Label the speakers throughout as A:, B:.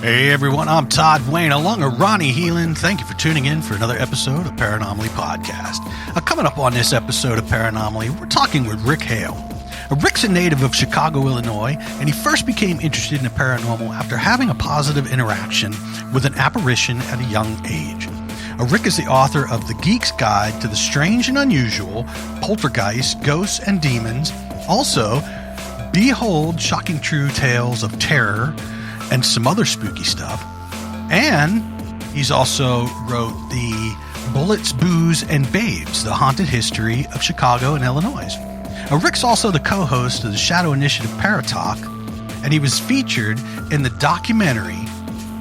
A: Hey everyone, I'm Todd Wayne along with Ronnie Heelan. Thank you for tuning in for another episode of Paranormal Podcast. Coming up on this episode of Paranormal, we're talking with Rick Hale. Rick's a native of Chicago, Illinois, and he first became interested in the paranormal after having a positive interaction with an apparition at a young age. Rick is the author of The Geek's Guide to the Strange and Unusual, Poltergeists, Ghosts, and Demons. Also, Behold Shocking True Tales of Terror and some other spooky stuff. And he's also wrote the Bullets, Booze, and Babes, the haunted history of Chicago and Illinois. Rick's also the co-host of the Shadow Initiative Paranormal Talk, and he was featured in the documentary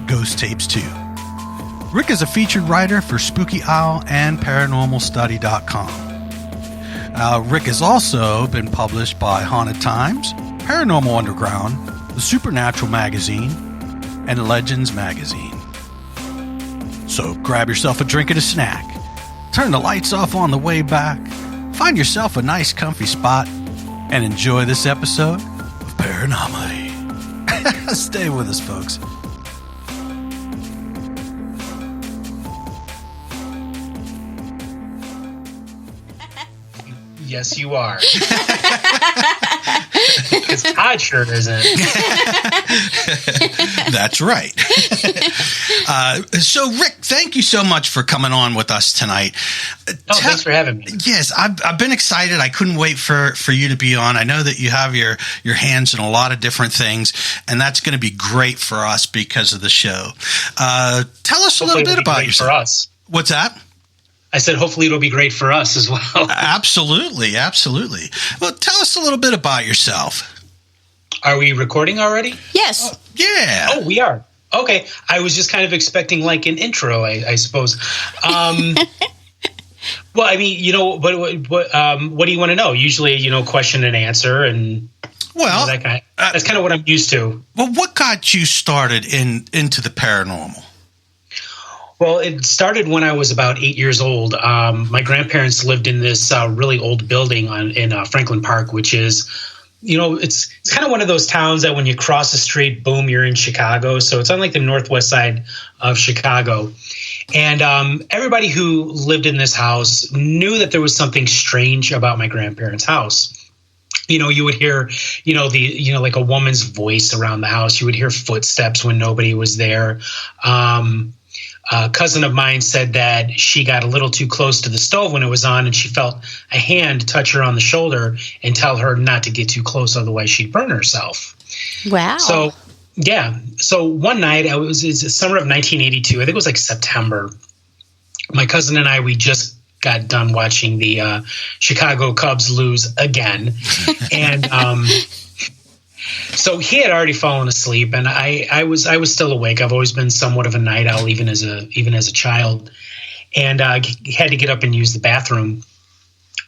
A: Ghost Tapes 2. Rick is a featured writer for Spooky Owl and ParanormalStudy.com. Rick has also been published by Haunted Times, Paranormal Underground, the Supernatural Magazine, and Legends Magazine. So grab yourself a drink and a snack, turn the lights off on the way back, find yourself a nice comfy spot, and enjoy this episode of Paranormal. Stay with us, folks.
B: Yes, you are. Because Todd sure isn't.
A: That's right. So, Rick, thank you so much for coming on with us tonight.
B: Thanks for having me.
A: Yes, I've been excited. I couldn't wait for you to be on. I know that you have your hands in a lot of different things, and that's going to be great for us because of the show. Tell us a little bit about yourself.
B: For us.
A: What's that?
B: I said, hopefully it'll be great for us as well.
A: Absolutely, absolutely. Well, tell us a little bit about yourself.
B: Are we recording already?
C: Yes.
A: Oh, yeah.
B: Oh, we are. Okay. I was just kind of expecting like an intro, I suppose. Well, I mean, what do you want to know? Usually, question and answer, and
A: well,
B: that's kind of what I'm used to.
A: Well, what got you started into the paranormal?
B: Well, it started when I was about 8 years old. My grandparents lived in this really old building in Franklin Park, which is, it's kind of one of those towns that when you cross the street, boom, you're in Chicago. So it's on like the northwest side of Chicago. And everybody who lived in this house knew that there was something strange about my grandparents' house. You would hear, like a woman's voice around the house. You would hear footsteps when nobody was there. A cousin of mine said that she got a little too close to the stove when it was on, and she felt a hand touch her on the shoulder and tell her not to get too close, otherwise she'd burn herself.
C: Wow.
B: So, yeah. So one night, it's the summer of 1982. I think it was like September. My cousin and I, we just got done watching the Chicago Cubs lose again. And so he had already fallen asleep, and I was still awake. I've always been somewhat of a night owl, even as a child, and had to get up and use the bathroom.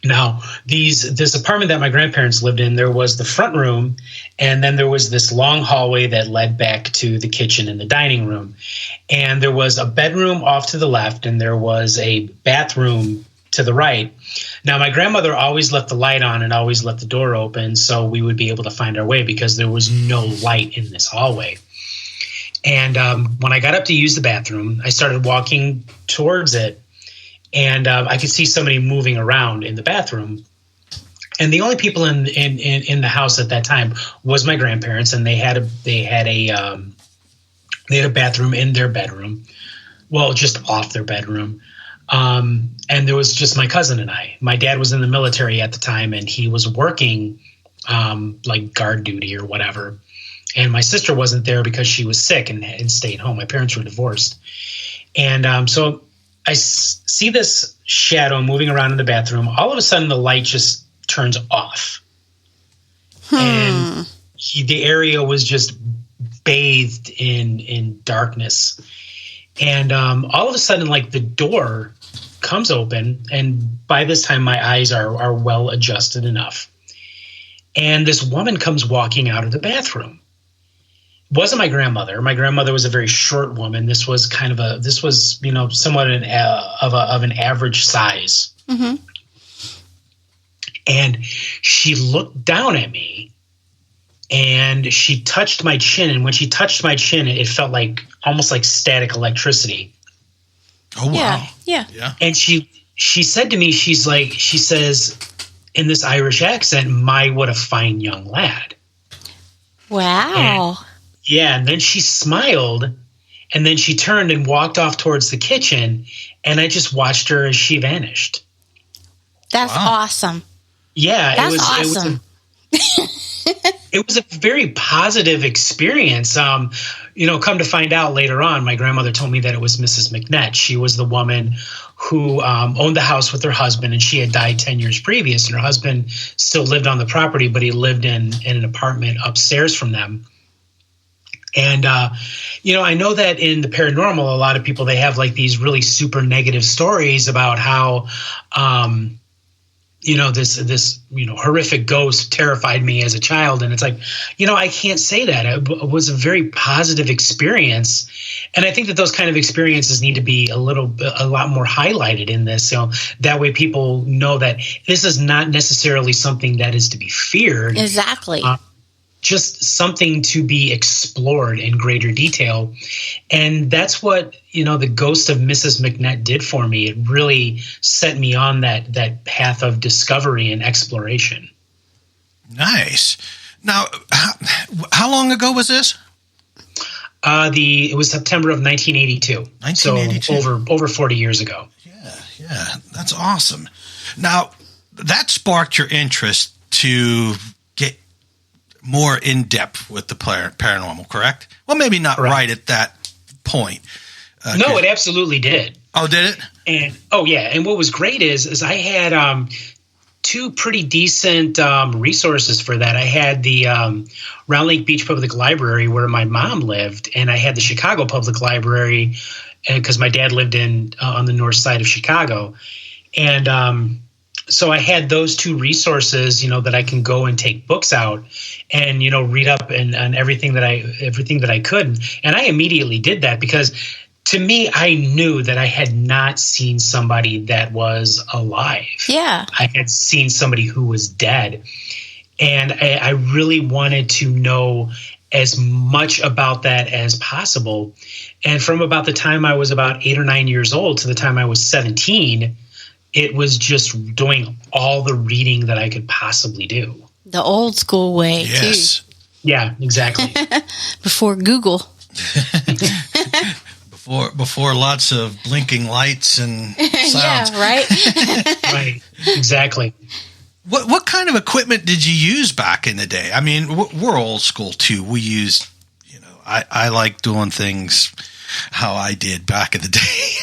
B: Now, this apartment that my grandparents lived in, there was the front room, and then there was this long hallway that led back to the kitchen and the dining room, and there was a bedroom off to the left, and there was a bathroom to the right. Now, my grandmother always left the light on and always left the door open so we would be able to find our way because there was no light in this hallway. And when I got up to use the bathroom, I started walking towards it, and I could see somebody moving around in the bathroom. And the only people in the house at that time was my grandparents, and they had a bathroom in their bedroom, well, just off their bedroom. And there was just my cousin and I. My dad was in the military at the time, and he was working like guard duty or whatever. And my sister wasn't there because she was sick and stayed home. My parents were divorced. And so I see this shadow moving around in the bathroom. All of a sudden, the light just turns off. And the area was just bathed in darkness. And all of a sudden, like, the door comes open, and by this time my eyes are well adjusted enough. And this woman comes walking out of the bathroom. It wasn't my grandmother. My grandmother was a very short woman. This was somewhat of an average size. Mm-hmm. And she looked down at me and she touched my chin. And when she touched my chin, it felt like almost like static electricity.
A: Oh, wow.
C: Yeah.
B: And she said to me, she says in this Irish accent, "My, what a fine young lad."
C: Wow.
B: And then she smiled, and then she turned and walked off towards the kitchen, and I just watched her as she vanished.
C: That's awesome.
B: Yeah,
C: That's awesome.
B: It was a very positive experience. Come to find out later on, my grandmother told me that it was Mrs. McNett. She was the woman who owned the house with her husband, and she had died 10 years previous. And her husband still lived on the property, but he lived in an apartment upstairs from them. And, I know that in the paranormal, a lot of people, they have like these really super negative stories about how, this horrific ghost terrified me as a child. And it's like, I can't say that. It was a very positive experience. And I think that those kind of experiences need to be a lot more highlighted in this. So that way people know that this is not necessarily something that is to be feared.
C: Exactly.
B: Just something to be explored in greater detail. And that's what, the ghost of Mrs. McNett did for me. It really set me on that path of discovery and exploration.
A: Nice. Now, how long ago was this?
B: It was September of 1982.
A: 1982.
B: So over 40 years ago.
A: Yeah, that's awesome. Now, that sparked your interest to get more in depth with the paranormal, correct? Well, maybe not right at that point.
B: No, it absolutely did.
A: Oh, did it?
B: And and what was great is I had two pretty decent resources for that. I had the Round Lake Beach Public Library where my mom lived, and I had the Chicago Public Library because my dad lived on the north side of Chicago, and so I had those two resources, that I can go and take books out and, read up and everything that I could. And I immediately did that because to me, I knew that I had not seen somebody that was alive.
C: Yeah.
B: I had seen somebody who was dead. And I really wanted to know as much about that as possible. And from about the time I was about 8 or 9 years old to the time I was 17, it was just doing all the reading that I could possibly do.
C: The old school way,
A: yes.
C: too.
B: Yeah, exactly.
C: Before Google.
A: Before lots of blinking lights and sounds.
C: Yeah, right?
B: Right, exactly.
A: What kind of equipment did you use back in the day? I mean, we're old school, too. We used, I like doing things how I did back in the day.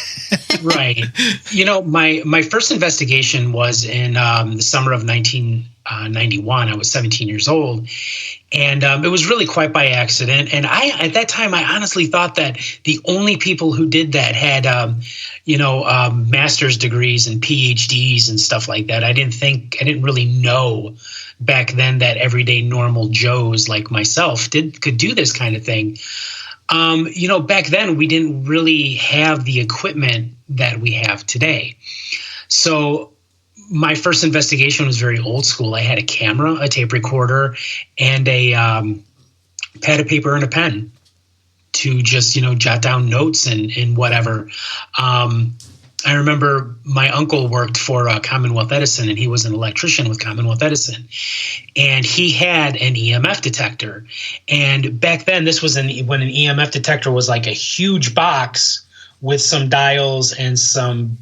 B: Right. My first investigation was in the summer of 1991. I was 17 years old. And it was really quite by accident. And at that time, I honestly thought that the only people who did that had, master's degrees and PhDs and stuff like that. I didn't really know back then that everyday normal Joes like myself could do this kind of thing. Back then we didn't really have the equipment that we have today. So my first investigation was very old school. I had a camera, a tape recorder, and a pad of paper and a pen to just, jot down notes and whatever. I remember my uncle worked for Commonwealth Edison, and he was an electrician with Commonwealth Edison. And he had an EMF detector. And back then, this was when an EMF detector was like a huge box with some dials and some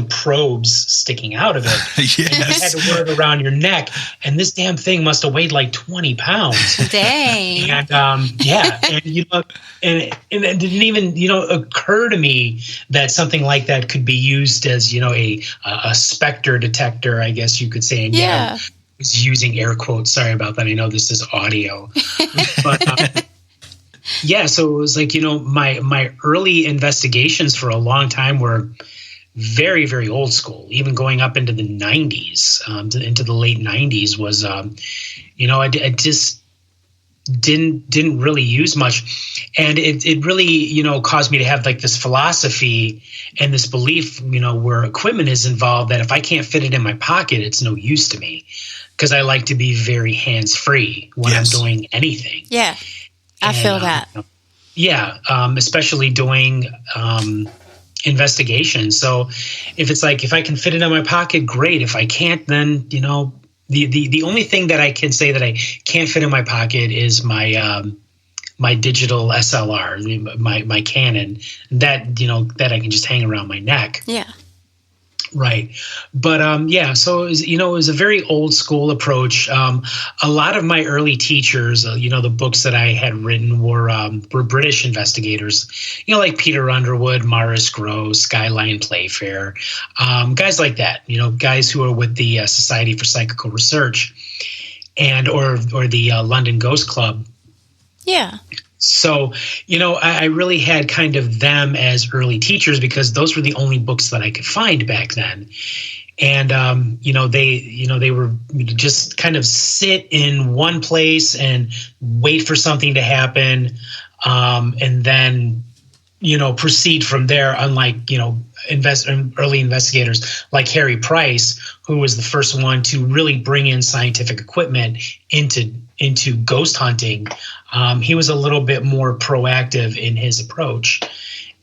B: probes sticking out of it.
A: Yes.
B: And you had to wear it around your neck. And this damn thing must have weighed like 20 pounds.
C: Dang.
B: And and it didn't even occur to me that something like that could be used as a specter detector, I guess you could say. And
C: yeah.
B: I was using air quotes. Sorry about that. I know this is audio, but. Yeah, so it was like, my early investigations for a long time were very, very old school, even going up into the 90s, into the late 90s was, I just didn't really use much. And it really, caused me to have like this philosophy and this belief, where equipment is involved, that if I can't fit it in my pocket, it's no use to me. because I like to be very hands-free when I'm doing anything.
C: Yeah, I feel that.
B: Especially doing investigation. So if I can fit it in my pocket, great. If I can't, then the only thing that I can say that I can't fit in my pocket is my digital SLR, my Canon, that I can just hang around my neck.
C: Yeah.
B: Right. But so it was a very old school approach. A lot of my early teachers, the books that I had written were British investigators, like Peter Underwood, Maurice Grosse, Skyline Playfair, guys like that, guys who are with the Society for Psychical Research or the London Ghost Club.
C: Yeah.
B: So, I really had kind of them as early teachers because those were the only books that I could find back then. And, they were just kind of sit in one place and wait for something to happen. And then, proceed from there, unlike, early investigators like Harry Price, who was the first one to really bring in scientific equipment into ghost hunting. He was a little bit more proactive in his approach.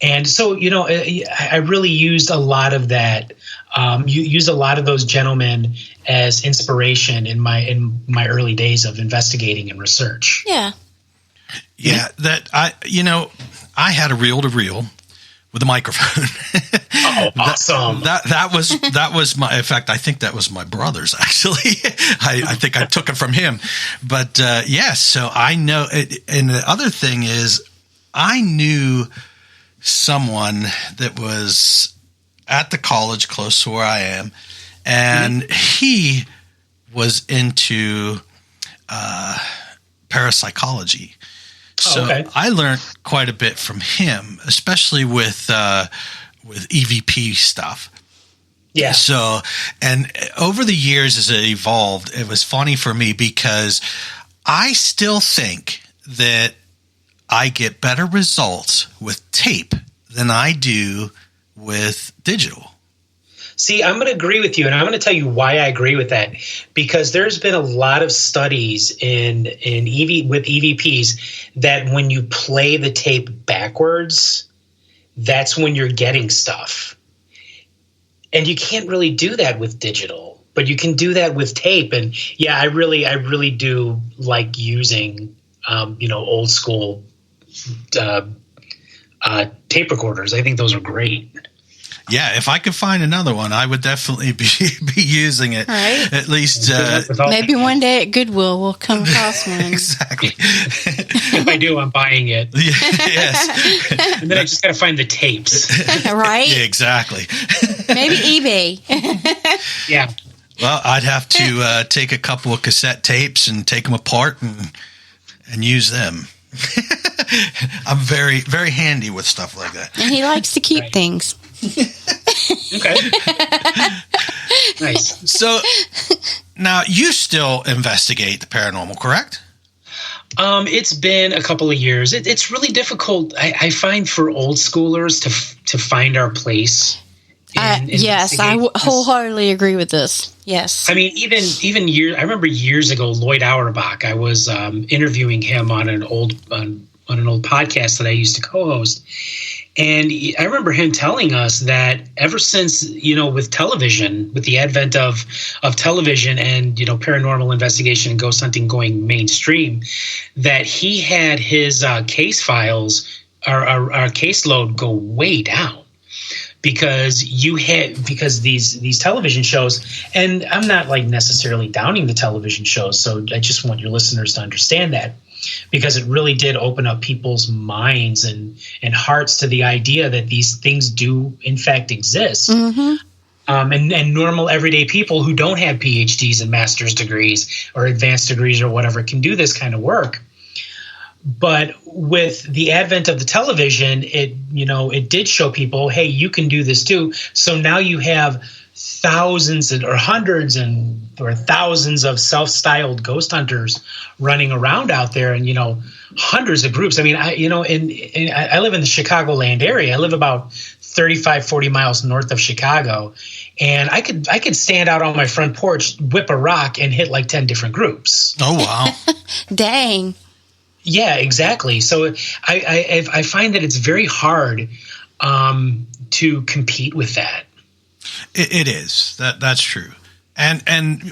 B: And so, I really used a lot of that, used a lot of those gentlemen as inspiration in my early days of investigating and research.
C: Yeah.
A: Yeah, that I had a reel-to-reel with a microphone.
B: Oh, awesome!
A: That was my. In fact, I think that was my brother's. Actually, I think I took it from him. But so I know. And the other thing is, I knew someone that was at the college close to where I am, and he was into parapsychology. So I learned quite a bit from him, especially with EVP stuff.
B: Yeah.
A: So, and over the years as it evolved, it was funny for me because I still think that I get better results with tape than I do with digital.
B: See, I'm going to agree with you, and I'm going to tell you why I agree with that. Because there's been a lot of studies with EVPs that when you play the tape backwards, that's when you're getting stuff. And you can't really do that with digital, but you can do that with tape. And yeah, I really do like using, old school tape recorders. I think those are great.
A: Yeah, if I could find another one, I would definitely be using it.
C: Right.
A: At least
C: maybe one day at Goodwill we'll come across one.
A: Exactly.
B: If I do, I'm buying it.
A: Yes.
B: And then I just got to find the tapes.
C: Right?
A: Yeah, exactly.
C: Maybe eBay.
B: Yeah.
A: Well, I'd have to take a couple of cassette tapes and take them apart and use them. I'm very, very handy with stuff like that.
C: And he likes to keep things.
B: Okay. Nice.
A: So now you still investigate the paranormal, correct?
B: It's been a couple of years. It's really difficult, I find, for old schoolers to find our place.
C: Yes, I wholeheartly agree with this. Yes.
B: I mean, even years. I remember years ago, Lloyd Auerbach. I was interviewing him on an old podcast that I used to co-host. And I remember him telling us that ever since, with television, with the advent of television and, paranormal investigation and ghost hunting going mainstream, that he had his case files, our caseload go way down. Because these television shows, and I'm not like necessarily downing the television shows, so I just want your listeners to understand that, because it really did open up people's minds and hearts to the idea that these things do in fact exist. Mm-hmm. And normal everyday people who don't have PhDs and master's degrees or advanced degrees or whatever can do this kind of work. But with the advent of the television, it did show people, hey, you can do this too. So now you have thousands or hundreds or thousands of self-styled ghost hunters running around out there, and hundreds of groups. I mean, I live in the Chicagoland area. I live about 35, 40 miles north of Chicago, And I could stand out on my front porch, whip a rock, and hit like 10 different groups.
A: Oh, wow.
C: Dang.
B: Yeah, exactly. So I find that it's very hard to compete with that.
A: It is. That's true. And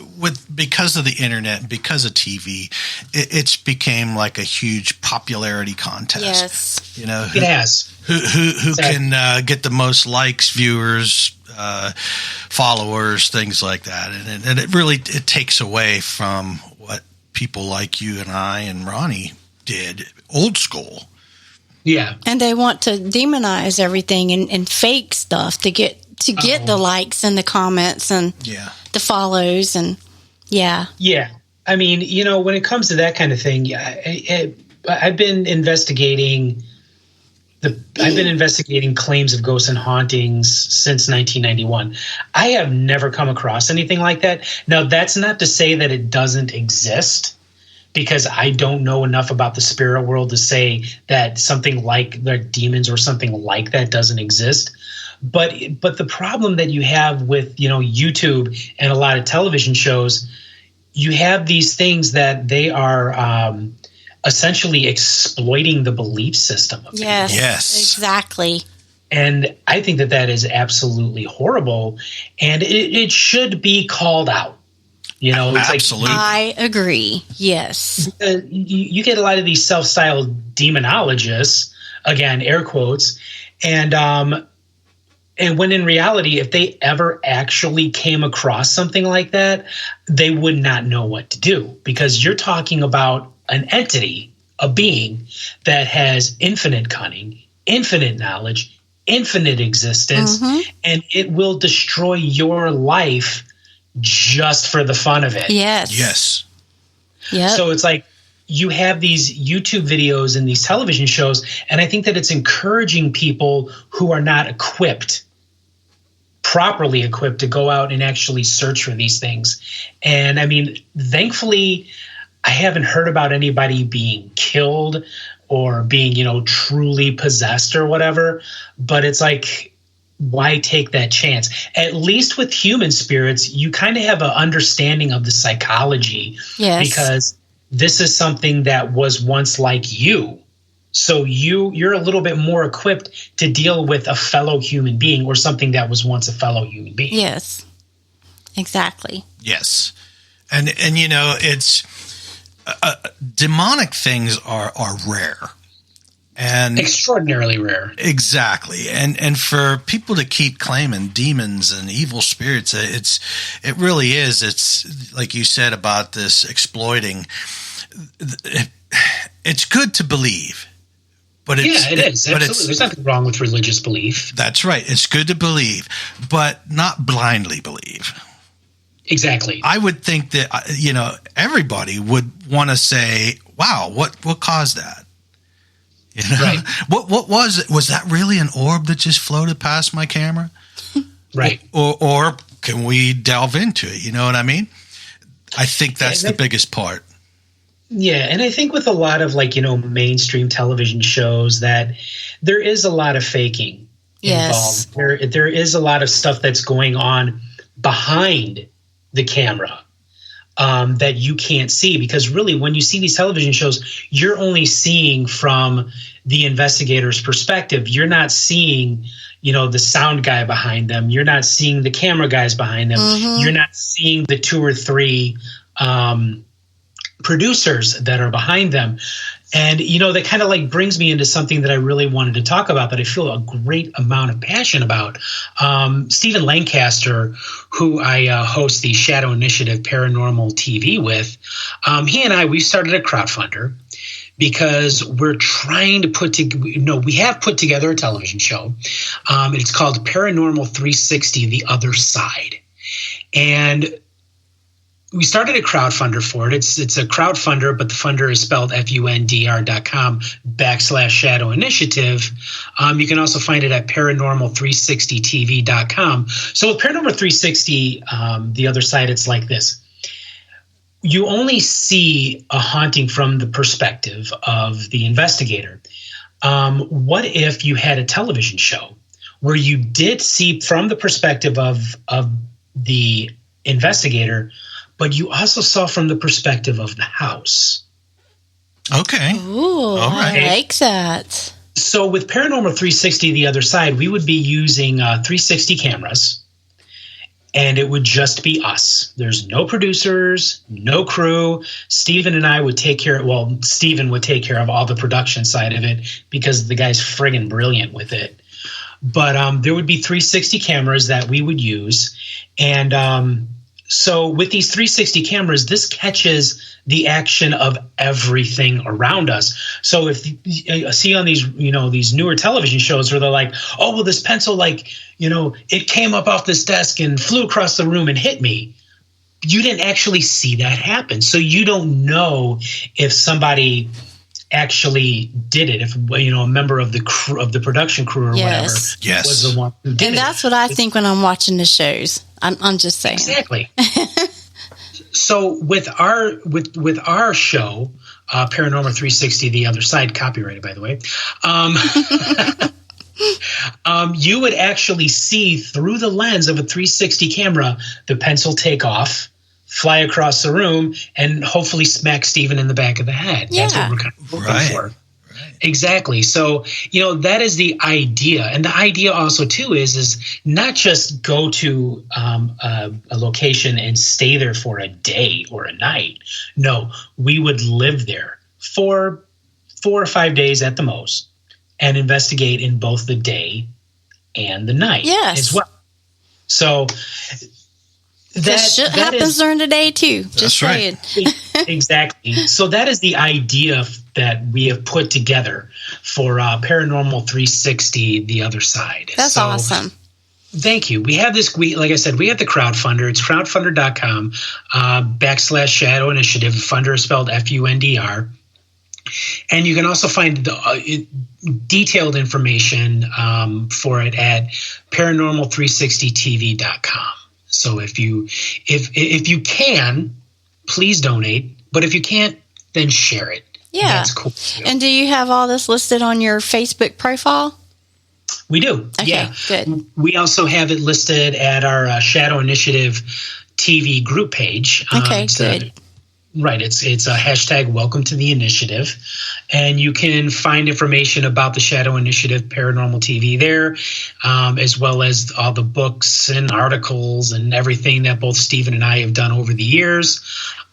A: because of the internet, because of TV, it's became like a huge popularity contest.
C: Yes.
A: You know,
B: It has.
A: Who can get the most likes, viewers, followers, things like that. And it really takes away from what people like you and I and Ronnie did, old school.
B: Yeah.
C: And they want to demonize everything and fake stuff to get the likes and the comments and the follows and yeah.
B: I mean, when it comes to that kind of thing, I've been investigating claims of ghosts and hauntings since 1991. I have never come across anything like that. Now, that's not to say that it doesn't exist, because I don't know enough about the spirit world to say that something like demons or something like that doesn't exist. But the problem that you have with, YouTube and a lot of television shows, you have these things that they are essentially exploiting the belief system of people.
C: Yes, exactly.
B: And I think that is absolutely horrible, and it should be called out. It's
A: absolutely.
C: I agree. Yes.
B: You get a lot of these self-styled demonologists, again, air quotes, and when in reality, if they ever actually came across something like that, they would not know what to do, because you're talking about an entity, a being that has infinite cunning, infinite knowledge, infinite existence, and it will destroy your life just for the fun of it.
C: Yes. Yeah.
B: So it's like you have these YouTube videos and these television shows, and I think that it's encouraging people who are not properly equipped to go out and actually search for these things. And I mean, thankfully, I haven't heard about anybody being killed or being, truly possessed or whatever. But it's like, why take that chance? At least with human spirits, you kind of have an understanding of the psychology.
C: Yes.
B: Because this is something that was once like you. So you're a little bit more equipped to deal with a fellow human being or something that was once a fellow human being.
C: Yes, exactly.
A: Yes. And it's demonic things are rare. And
B: extraordinarily rare.
A: Exactly. And for people to keep claiming demons and evil spirits, it really is. It's like you said about this exploiting. It's good to believe. But it
B: is. Absolutely. There's nothing wrong with religious belief.
A: That's right. It's good to believe, but not blindly believe.
B: Exactly.
A: I would think that, everybody would want to say, wow, what caused that?
B: Right.
A: What was it? Was that really an orb that just floated past my camera?
B: Right.
A: Or can we delve into it? You know what I mean? I think that's the biggest part.
B: Yeah, and I think with a lot of mainstream television shows that there is a lot of faking involved. There is a lot of stuff that's going on behind the camera that you can't see, because really when you see these television shows, you're only seeing from the investigator's perspective. You're not seeing the sound guy behind them. You're not seeing the camera guys behind them. You're not seeing the 2 or 3 producers that are behind them. And, that kind of brings me into something that I really wanted to talk about, that I feel a great amount of passion about. Stephen Lancaster, who I host the Shadow Initiative Paranormal TV with, he and we started a crowdfunder because we're trying to we have put together a television show. It's called Paranormal 360, The Other Side. And we started a crowdfunder for it. It's a crowdfunder, but the funder is spelled fundr.com/Shadow Initiative. You can also find it at paranormal360tv.com. So with Paranormal 360, the other side, it's like this. You only see a haunting from the perspective of the investigator. What if you had a television show where you did see from the perspective of the investigator, but you also saw from the perspective of the house.
A: Okay.
C: Ooh, all right. I like that.
B: So with Paranormal 360, the other side, we would be using 360 cameras, and it would just be us. There's no producers, no crew. Steven and I would take care. Well, Steven would take care of all the production side of it because the guy's friggin' brilliant with it. But there would be 360 cameras that we would use, and so with these 360 cameras, this catches the action of everything around us. So if you see on these, these newer television shows where they're like, oh, well, this pencil, it came up off this desk and flew across the room and hit me. You didn't actually see that happen. So you don't know if somebody actually did it, if a member of the crew, of the production crew or whatever was the one who did it.
C: And that's what I think when I'm watching the shows. I'm just saying.
B: Exactly. So with our show, Paranormal 360, The Other Side, copyrighted by the way, you would actually see through the lens of a 360 camera the pencil take off, fly across the room, and hopefully smack Steven in the back of the head.
C: Yeah.
B: That's what we're kind of looking for. Exactly. So, that is the idea. And the idea also, too, is not just go to a location and stay there for a day or a night. No, we would live there for 4 or 5 days at the most and investigate in both the day and the night as well. So
C: that happens during the day, too. Just saying.
B: Exactly. So that is the idea that we have put together for Paranormal 360, The Other Side.
C: That's awesome.
B: Thank you. We have this, like I said, we have the crowdfunder. It's crowdfunder.com /Shadow Initiative. Funder is spelled FUNDR. And you can also find the detailed information for it at paranormal360tv.com. So if you can, please donate. But if you can't, then share it.
C: Yeah.
B: That's cool.
C: And do you have all this listed on your Facebook profile?
B: We do.
C: Okay,
B: yeah.
C: Good.
B: We also have it listed at our Shadow Initiative TV group page.
C: Okay, good.
B: Right. It's a hashtag Welcome to the Initiative. And you can find information about the Shadow Initiative Paranormal TV there, as well as all the books and articles and everything that both Steven and I have done over the years,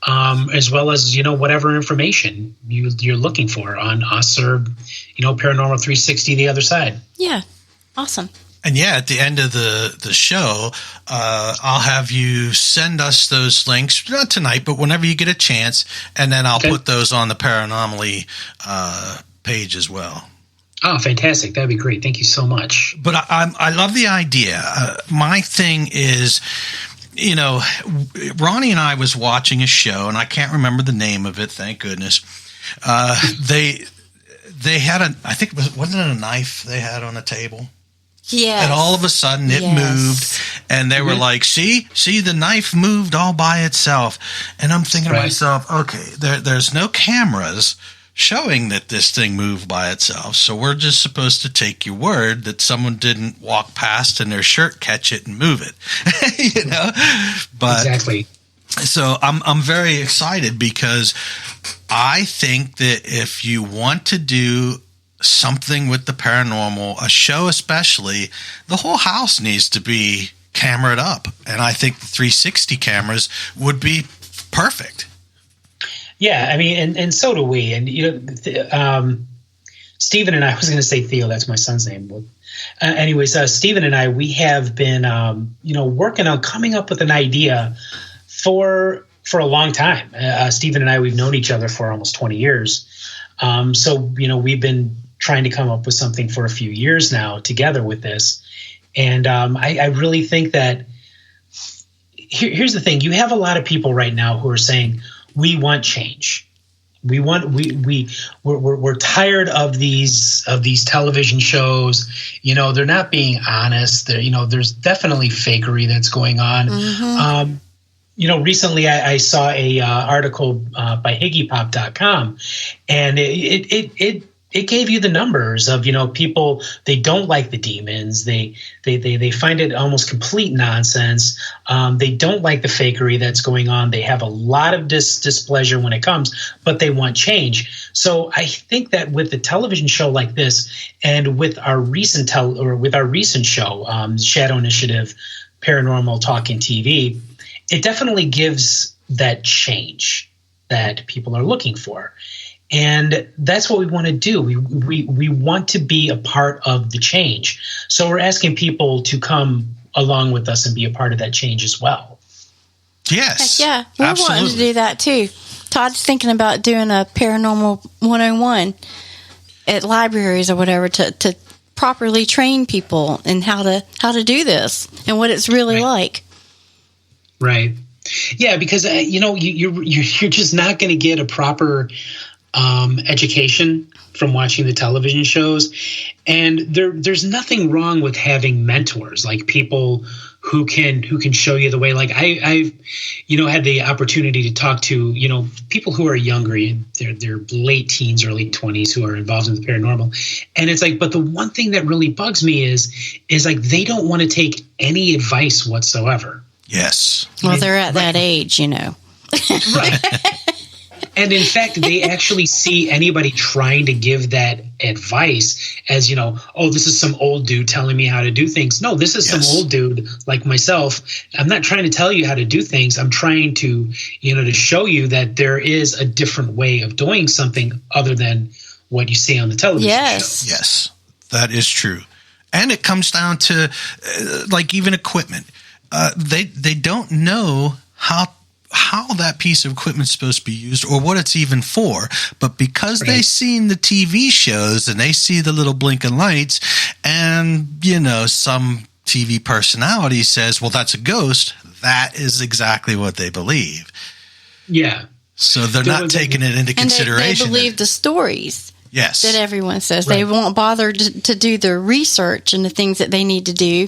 B: as well as, whatever information you're looking for on us or, Paranormal 360, The Other Side.
C: Yeah. Awesome.
A: And at the end of the show, I'll have you send us those links, not tonight, but whenever you get a chance, and then I'll put those on the Paranormally page as well.
B: Oh, fantastic. That'd be great. Thank you so much.
A: But I love the idea. My thing is, Ronnie and I was watching a show, and I can't remember the name of it, thank goodness. They had wasn't it a knife they had on the table?
C: Yeah.
A: And all of a sudden it moved, and they were like, see, the knife moved all by itself. And I'm thinking to myself, okay, there's no cameras showing that this thing moved by itself. So we're just supposed to take your word that someone didn't walk past in their shirt, catch it, and move it. But
B: exactly.
A: So I'm very excited because I think that if you want to do something with the paranormal, a show especially, the whole house needs to be cameraed up. And I think the 360 cameras would be perfect.
B: Yeah, I mean, and so do we. And, Stephen and I was going to say Theo, that's my son's name. Anyways, Stephen and I, we have been, working on coming up with an idea for a long time. Stephen and I, we've known each other for almost 20 years. So, we've been trying to come up with something for a few years now together with this. And I really think that here's the thing. You have a lot of people right now who are saying, we want change. We're tired of these television shows. They're not being honest. There's definitely fakery that's going on. Mm-hmm. Recently I saw a article by HiggyPop.com, and it it gave you the numbers of, people, they don't like the demons. They find it almost complete nonsense. They don't like the fakery that's going on. They have a lot of displeasure when it comes, but they want change. So I think that with a television show like this, and with our recent show, Shadow Initiative Paranormal Talk and TV, it definitely gives that change that people are looking for. And that's what we want to do. We want to be a part of the change. So we're asking people to come along with us and be a part of that change as well.
A: Yes.
C: Heck yeah. We're wanting to do that too. Todd's thinking about doing a Paranormal 101 at libraries or whatever to properly train people in how to do this and what it's really like.
B: Right. Yeah, because you're just not going to get a proper education from watching the television shows, and there's nothing wrong with having mentors, like people who can show you the way. Like I've had the opportunity to talk to people who are younger, they're late teens, early 20s, who are involved in the paranormal, and it's like, but the one thing that really bugs me is like they don't want to take any advice whatsoever.
A: Yes.
C: Well, they're at that age,
B: Right. And in fact, they actually see anybody trying to give that advice as, oh, this is some old dude telling me how to do things. No, this is some old dude like myself. I'm not trying to tell you how to do things. I'm trying to, to show you that there is a different way of doing something other than what you see on the television show.
A: Yes, that is true. And it comes down to like even equipment. They don't know how that piece of equipment is supposed to be used or what it's even for, but because they've seen the TV shows and they see the little blinking lights, and some TV personality says, well, that's a ghost, that is exactly what they believe.
B: Yeah.
A: So they're not taking it into consideration.
C: And they believe the stories.
A: Yes.
C: That everyone says. They won't bother to do the research and the things that they need to do.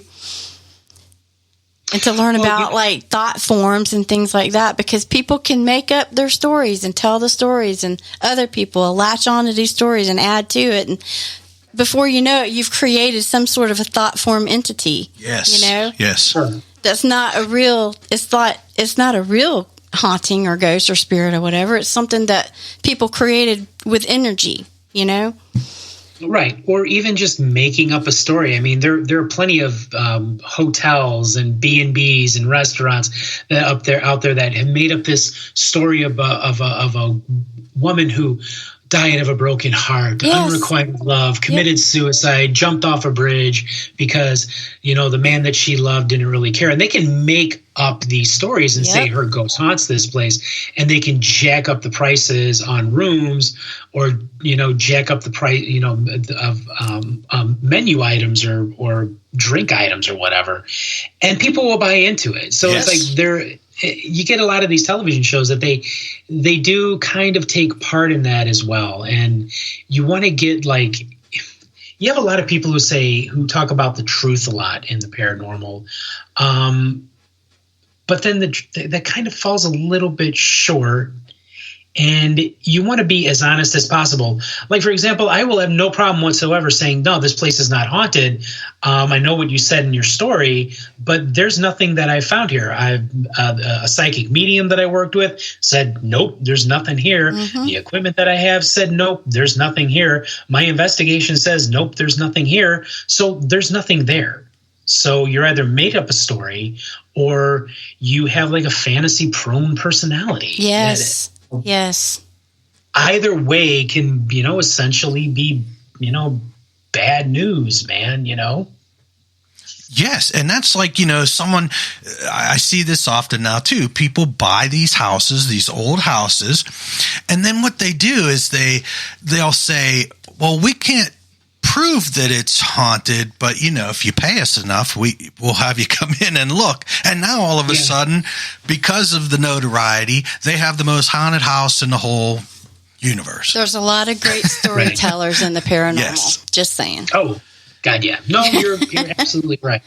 C: And to learn about like thought forms and things like that, because people can make up their stories and tell the stories, and other people will latch on to these stories and add to it. And before you know it, you've created some sort of a thought form entity.
A: Yes. Yes.
B: Sure.
C: That's not a real, it's not a real haunting or ghost or spirit or whatever. It's something that people created with energy,
B: Right. Or even just making up a story. I mean, there are plenty of hotels and B&Bs and restaurants that out there that have made up this story of a woman who died of a broken heart, unrequited love, committed suicide, jumped off a bridge because, the man that she loved didn't really care. And they can make up these stories and say her ghost haunts this place, and they can jack up the prices on rooms or, jack up the price, of menu items or drink items or whatever. And people will buy into it. So it's like you get a lot of these television shows that they do kind of take part in that as well. And you want to get you have a lot of people who talk about the truth a lot in the paranormal. But then that kind of falls a little bit short. And you want to be as honest as possible. Like, for example, I will have no problem whatsoever saying, no, this place is not haunted. I know what you said in your story, but there's nothing that I found here. A psychic medium that I worked with said, nope, there's nothing here. Mm-hmm. The equipment that I have said, nope, there's nothing here. My investigation says, nope, there's nothing here. So there's nothing there. So you're either made up a story or you have like a fantasy prone personality.
C: Yes. Yes.
B: Either way can, essentially be, bad news, man,
A: Yes, and that's like, someone, I see this often now too. People buy these houses, these old houses, and then what they do is they'll say, well, we can't prove that it's haunted, but if you pay us enough, we'll have you come in and look. And now all of a sudden, because of the notoriety, they have the most haunted house in the whole universe.
C: There's a lot of great storytellers in the paranormal.
A: Yes.
C: Just saying.
B: Oh, God, yeah. No, you're absolutely right.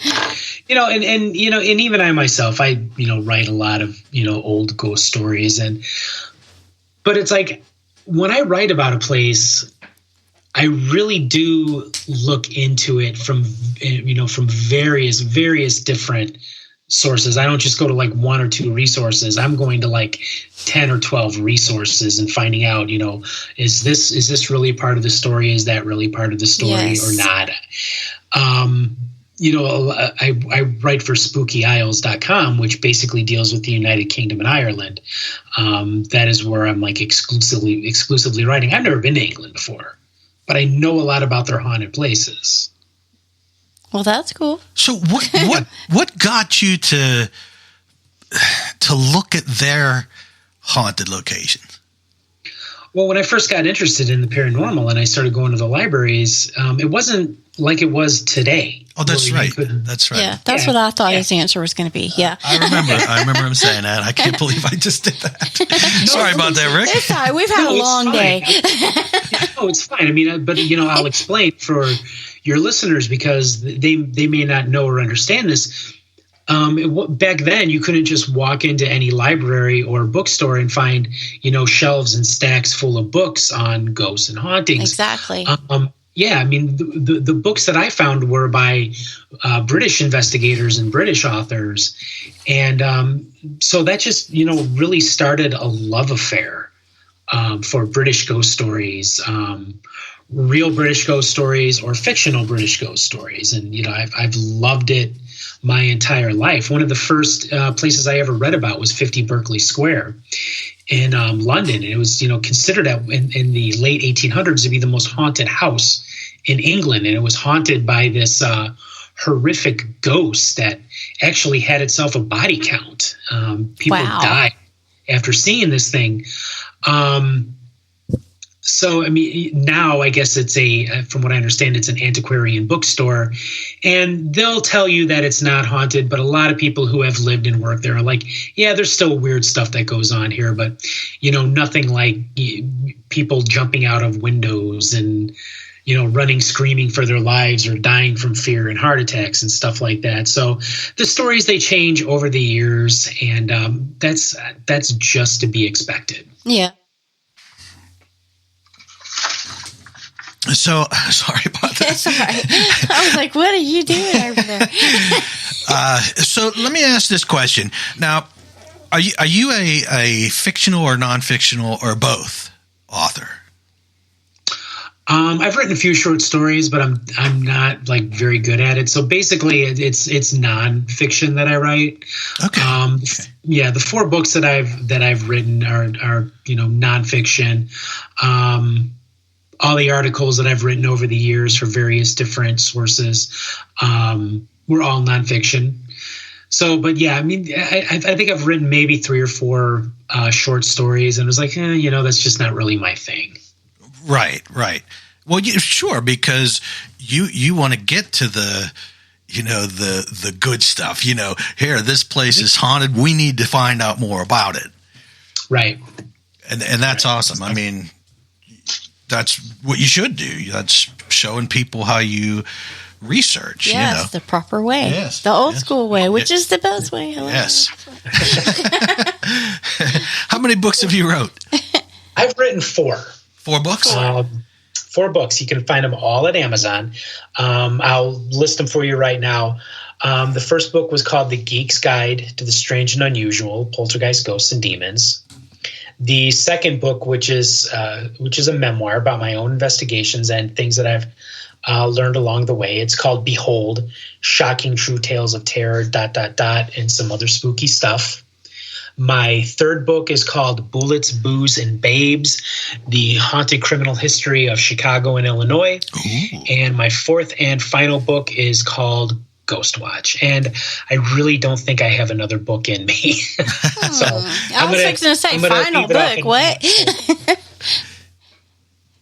B: And even I myself, I write a lot of old ghost stories, but it's like when I write about a place, I really do look into it from various different sources. I don't just go to like one or two resources. I'm going to like 10 or 12 resources and finding out, is this really part of the story? Is that really part of the story or not? I write for SpookyIsles.com, which basically deals with the United Kingdom and Ireland. That is where I'm like exclusively writing. I've never been to England before, but I know a lot about their haunted places.
C: Well, that's cool.
A: So what got you to look at their haunted locations?
B: Well, when I first got interested in the paranormal and I started going to the libraries, it wasn't like it was today.
A: Oh, that's right. That's right.
C: Yeah, that's what I thought his answer was going to be. Yeah.
A: I remember him saying that. I can't believe I just did that. Sorry about that, Rick.
C: It's fine. We've had a long day.
B: No, it's fine. I mean, but I'll explain for your listeners because they may not know or understand this. Back then, you couldn't just walk into any library or bookstore and find, shelves and stacks full of books on ghosts and hauntings.
C: Exactly.
B: Yeah, I mean, the books that I found were by British investigators and British authors. And so that just, really started a love affair for British ghost stories, real British ghost stories or fictional British ghost stories. And, I've loved it my entire life. One of the first places I ever read about was 50 Berkeley Square in London. And it was, considered in the late 1800s to be the most haunted house in England. And it was haunted by this horrific ghost that actually had itself a body count. People died after seeing this thing. So, I mean, now I guess it's from what I understand, it's an antiquarian bookstore, and they'll tell you that it's not haunted, but a lot of people who have lived and worked there are like, yeah, there's still weird stuff that goes on here, but, nothing like people jumping out of windows and, running screaming for their lives or dying from fear and heart attacks and stuff like that. So the stories, they change over the years, and that's just to be expected.
C: Yeah.
A: So sorry about that.
C: It's all right. I was like, what are you doing over there?
A: So let me ask this question. Now, are you a fictional or non-fictional or both author?
B: I've written a few short stories, but I'm not like very good at it. So basically, it's nonfiction that I write.
A: Okay.
B: Yeah, the 4 books that I've written are nonfiction. All the articles that I've written over the years for various different sources were all nonfiction. So, but yeah, I mean, I think I've written maybe 3 or 4 short stories, and it was like, that's just not really my thing.
A: Right. Well, sure, because you want to get to the good stuff. Here, this place is haunted. We need to find out more about it.
B: Right.
A: And that's awesome. I mean, that's what you should do. That's showing people how you research.
C: Yes, the proper way.
A: Yes,
C: the old school way, which is the best way.
A: Yes. How many books have you wrote?
B: I've written 4.
A: 4 books?
B: 4 books. You can find them all at Amazon. I'll list them for you right now. The first book was called The Geek's Guide to the Strange and Unusual, Poltergeists, Ghosts, and Demons. The second book, which is a memoir about my own investigations and things that I've learned along the way. It's called Behold, Shocking True Tales of Terror, ... and some other spooky stuff. My third book is called Bullets, Booze, and Babes, The Haunted Criminal History of Chicago and Illinois. Ooh. And my fourth and final book is called Ghost Watch. And I really don't think I have another book in me. So
C: I was fixing to say final book. What?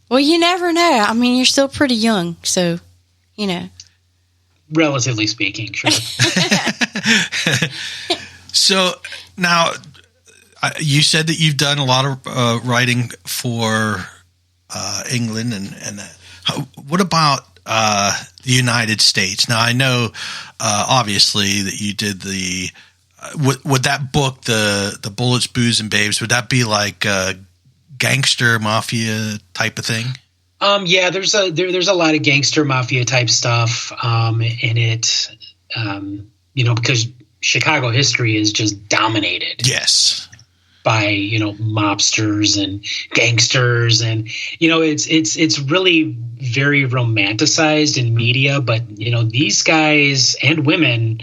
C: Well, you never know. I mean, you're still pretty young, so,
B: Relatively speaking, sure.
A: So now you said that you've done a lot of writing for England and what about the United States? Now I know obviously that you did would that book, the Bullets, Booze, and Babes, would that be like a gangster mafia type of thing?
B: Yeah, there's a lot of gangster mafia type stuff in it, because Chicago history is just dominated.
A: Yes.
B: By mobsters and gangsters, and it's really very romanticized in media, but these guys and women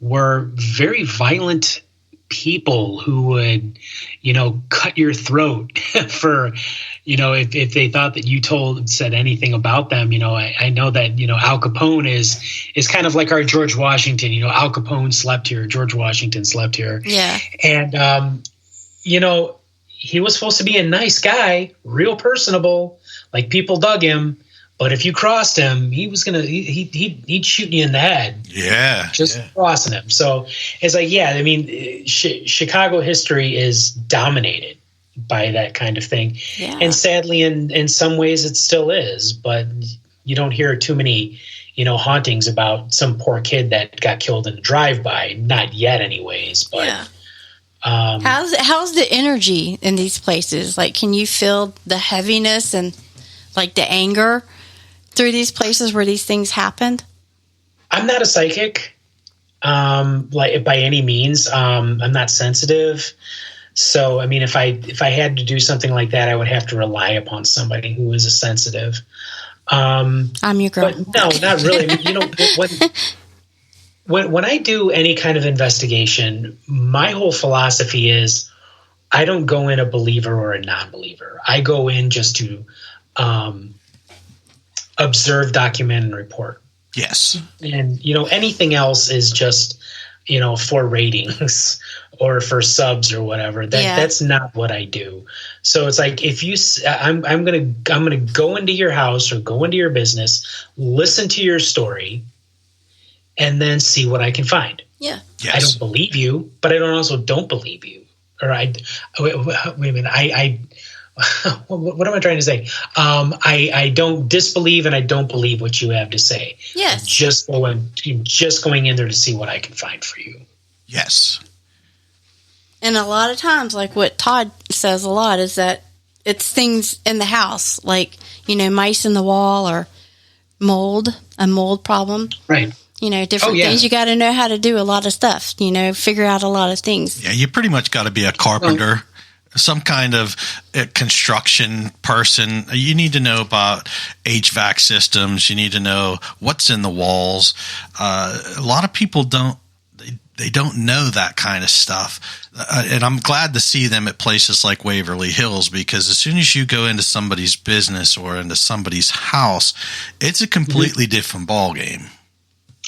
B: were very violent people who would cut your throat for if they thought that you said anything about them. I know that Al Capone is kind of like our George Washington. Al Capone slept here, George Washington slept here.
C: Yeah.
B: And he was supposed to be a nice guy, real personable, like people dug him. But if you crossed him, he'd shoot you in the head.
A: Yeah.
B: Crossing him. So it's like, Chicago history is dominated by that kind of thing.
C: Yeah.
B: And sadly, in some ways it still is, but you don't hear too many, hauntings about some poor kid that got killed in a drive-by. Not yet anyways, but
C: yeah. How's the energy in these places? Like, can you feel the heaviness and like the anger through these places where these things happened?
B: I'm not a psychic, like by any means. I'm not sensitive. So, I mean, if I had to do something like that, I would have to rely upon somebody who is a sensitive.
C: I'm your girl.
B: But no, not really. I mean, when I do any kind of investigation, my whole philosophy is I don't go in a believer or a non-believer. I go in just to observe, document, and report.
A: Yes.
B: And, anything else is just, for ratings or for subs or whatever. That's not what I do. So it's like, if I'm going to go into your house or go into your business, listen to your story, and then see what I can find.
C: Yeah.
A: Yes.
B: I don't believe you, but I don't believe you. Or wait a minute. What am I trying to say? I don't disbelieve and I don't believe what you have to say.
C: Yes.
B: Just going in there to see what I can find for you.
A: Yes.
C: And a lot of times, like what Todd says a lot, is that it's things in the house, like, mice in the wall or a mold problem.
B: Right.
C: Different things. You got to know how to do a lot of stuff, figure out a lot of things.
A: Yeah, you pretty much got to be a carpenter, some kind of construction person. You need to know about HVAC systems. You need to know what's in the walls. A lot of people don't know that kind of stuff. And I'm glad to see them at places like Waverly Hills, because as soon as you go into somebody's business or into somebody's house, it's a completely different ballgame.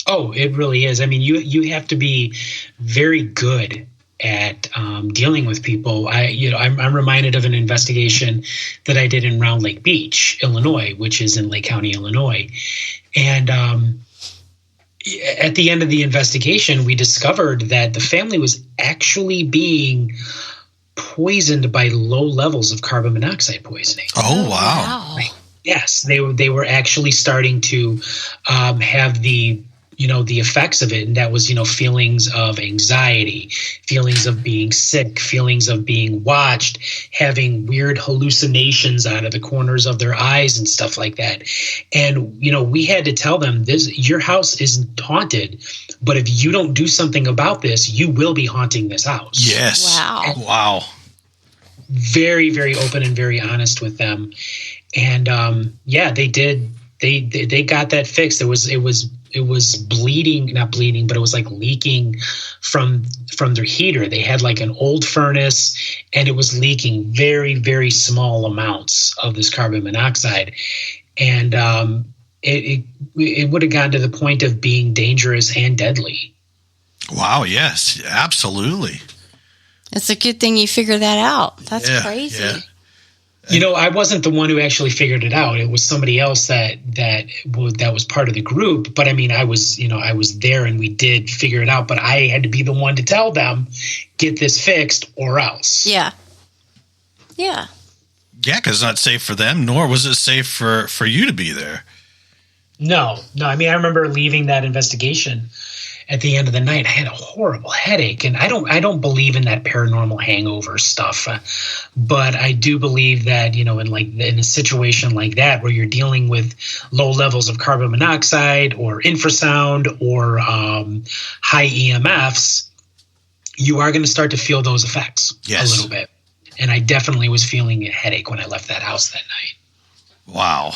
B: Oh, it really is. I mean, you have to be very good at dealing with people. I'm reminded of an investigation that I did in Round Lake Beach, Illinois, which is in Lake County, Illinois. And at the end of the investigation, we discovered that the family was actually being poisoned by low levels of carbon monoxide poisoning.
A: Oh, wow.
B: Yes, they were actually starting to have the effects of it. And that was, feelings of anxiety, feelings of being sick, feelings of being watched, having weird hallucinations out of the corners of their eyes and stuff like that. And, we had to tell them, your house isn't haunted, but if you don't do something about this, you will be haunting this house.
A: Yes. Wow. Very,
B: very open and very honest with them. And, they did. They got that fixed. It was bleeding, not bleeding, but it was like leaking from their heater. They had like an old furnace, and it was leaking very, very small amounts of this carbon monoxide. And it would have gotten to the point of being dangerous and deadly.
A: Wow, yes, absolutely.
C: It's a good thing you figured that out. That's crazy.
A: Yeah.
B: I wasn't the one who actually figured it out. It was somebody else that was part of the group. But I mean, I was there and we did figure it out. But I had to be the one to tell them, get this fixed or else.
C: Yeah. Yeah.
A: Yeah, because it's not safe for them, nor was it safe for you to be there.
B: No. I mean, I remember leaving that investigation at the end of the night, I had a horrible headache. And I don't believe in that paranormal hangover stuff. But I do believe that, in a situation like that, where you're dealing with low levels of carbon monoxide or infrasound or high EMFs, you are going to start to feel those effects a little bit. And I definitely was feeling a headache when I left that house that night.
A: Wow.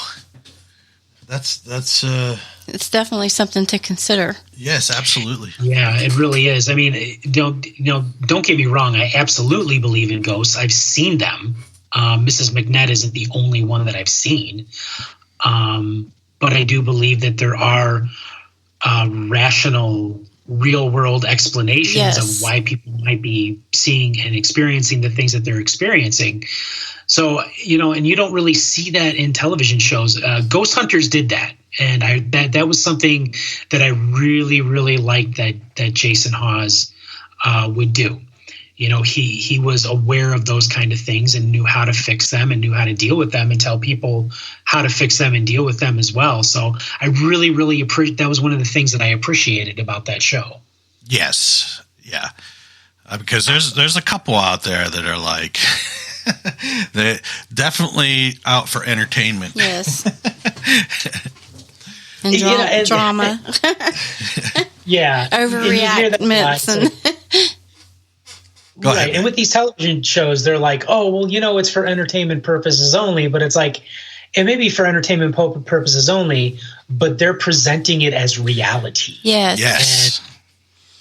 A: That's
C: it's definitely something to consider.
A: Yes, absolutely.
B: Yeah, it really is. I mean, don't get me wrong. I absolutely believe in ghosts. I've seen them. Mrs. McNett isn't the only one that I've seen. But I do believe that there are rational, real-world explanations of why people might be seeing and experiencing the things that they're experiencing. So, and you don't really see that in television shows. Ghost Hunters did that. And that was something that I really, really liked that Jason Hawes would do. He was aware of those kind of things and knew how to fix them and knew how to deal with them and tell people how to fix them and deal with them as well. So I really, really appreciate that. Was one of the things that I appreciated about that show.
A: Yes. Yeah. Because there's a couple out there that are like, they're definitely out for entertainment.
C: Yes. And drama.
B: Yeah.
C: Overreactments.
A: Go ahead.
B: Right. And with these television shows, they're like, oh, well, it's for entertainment purposes only. But it's like, it may be for entertainment purposes only, but they're presenting it as reality.
C: Yes.
A: Yes.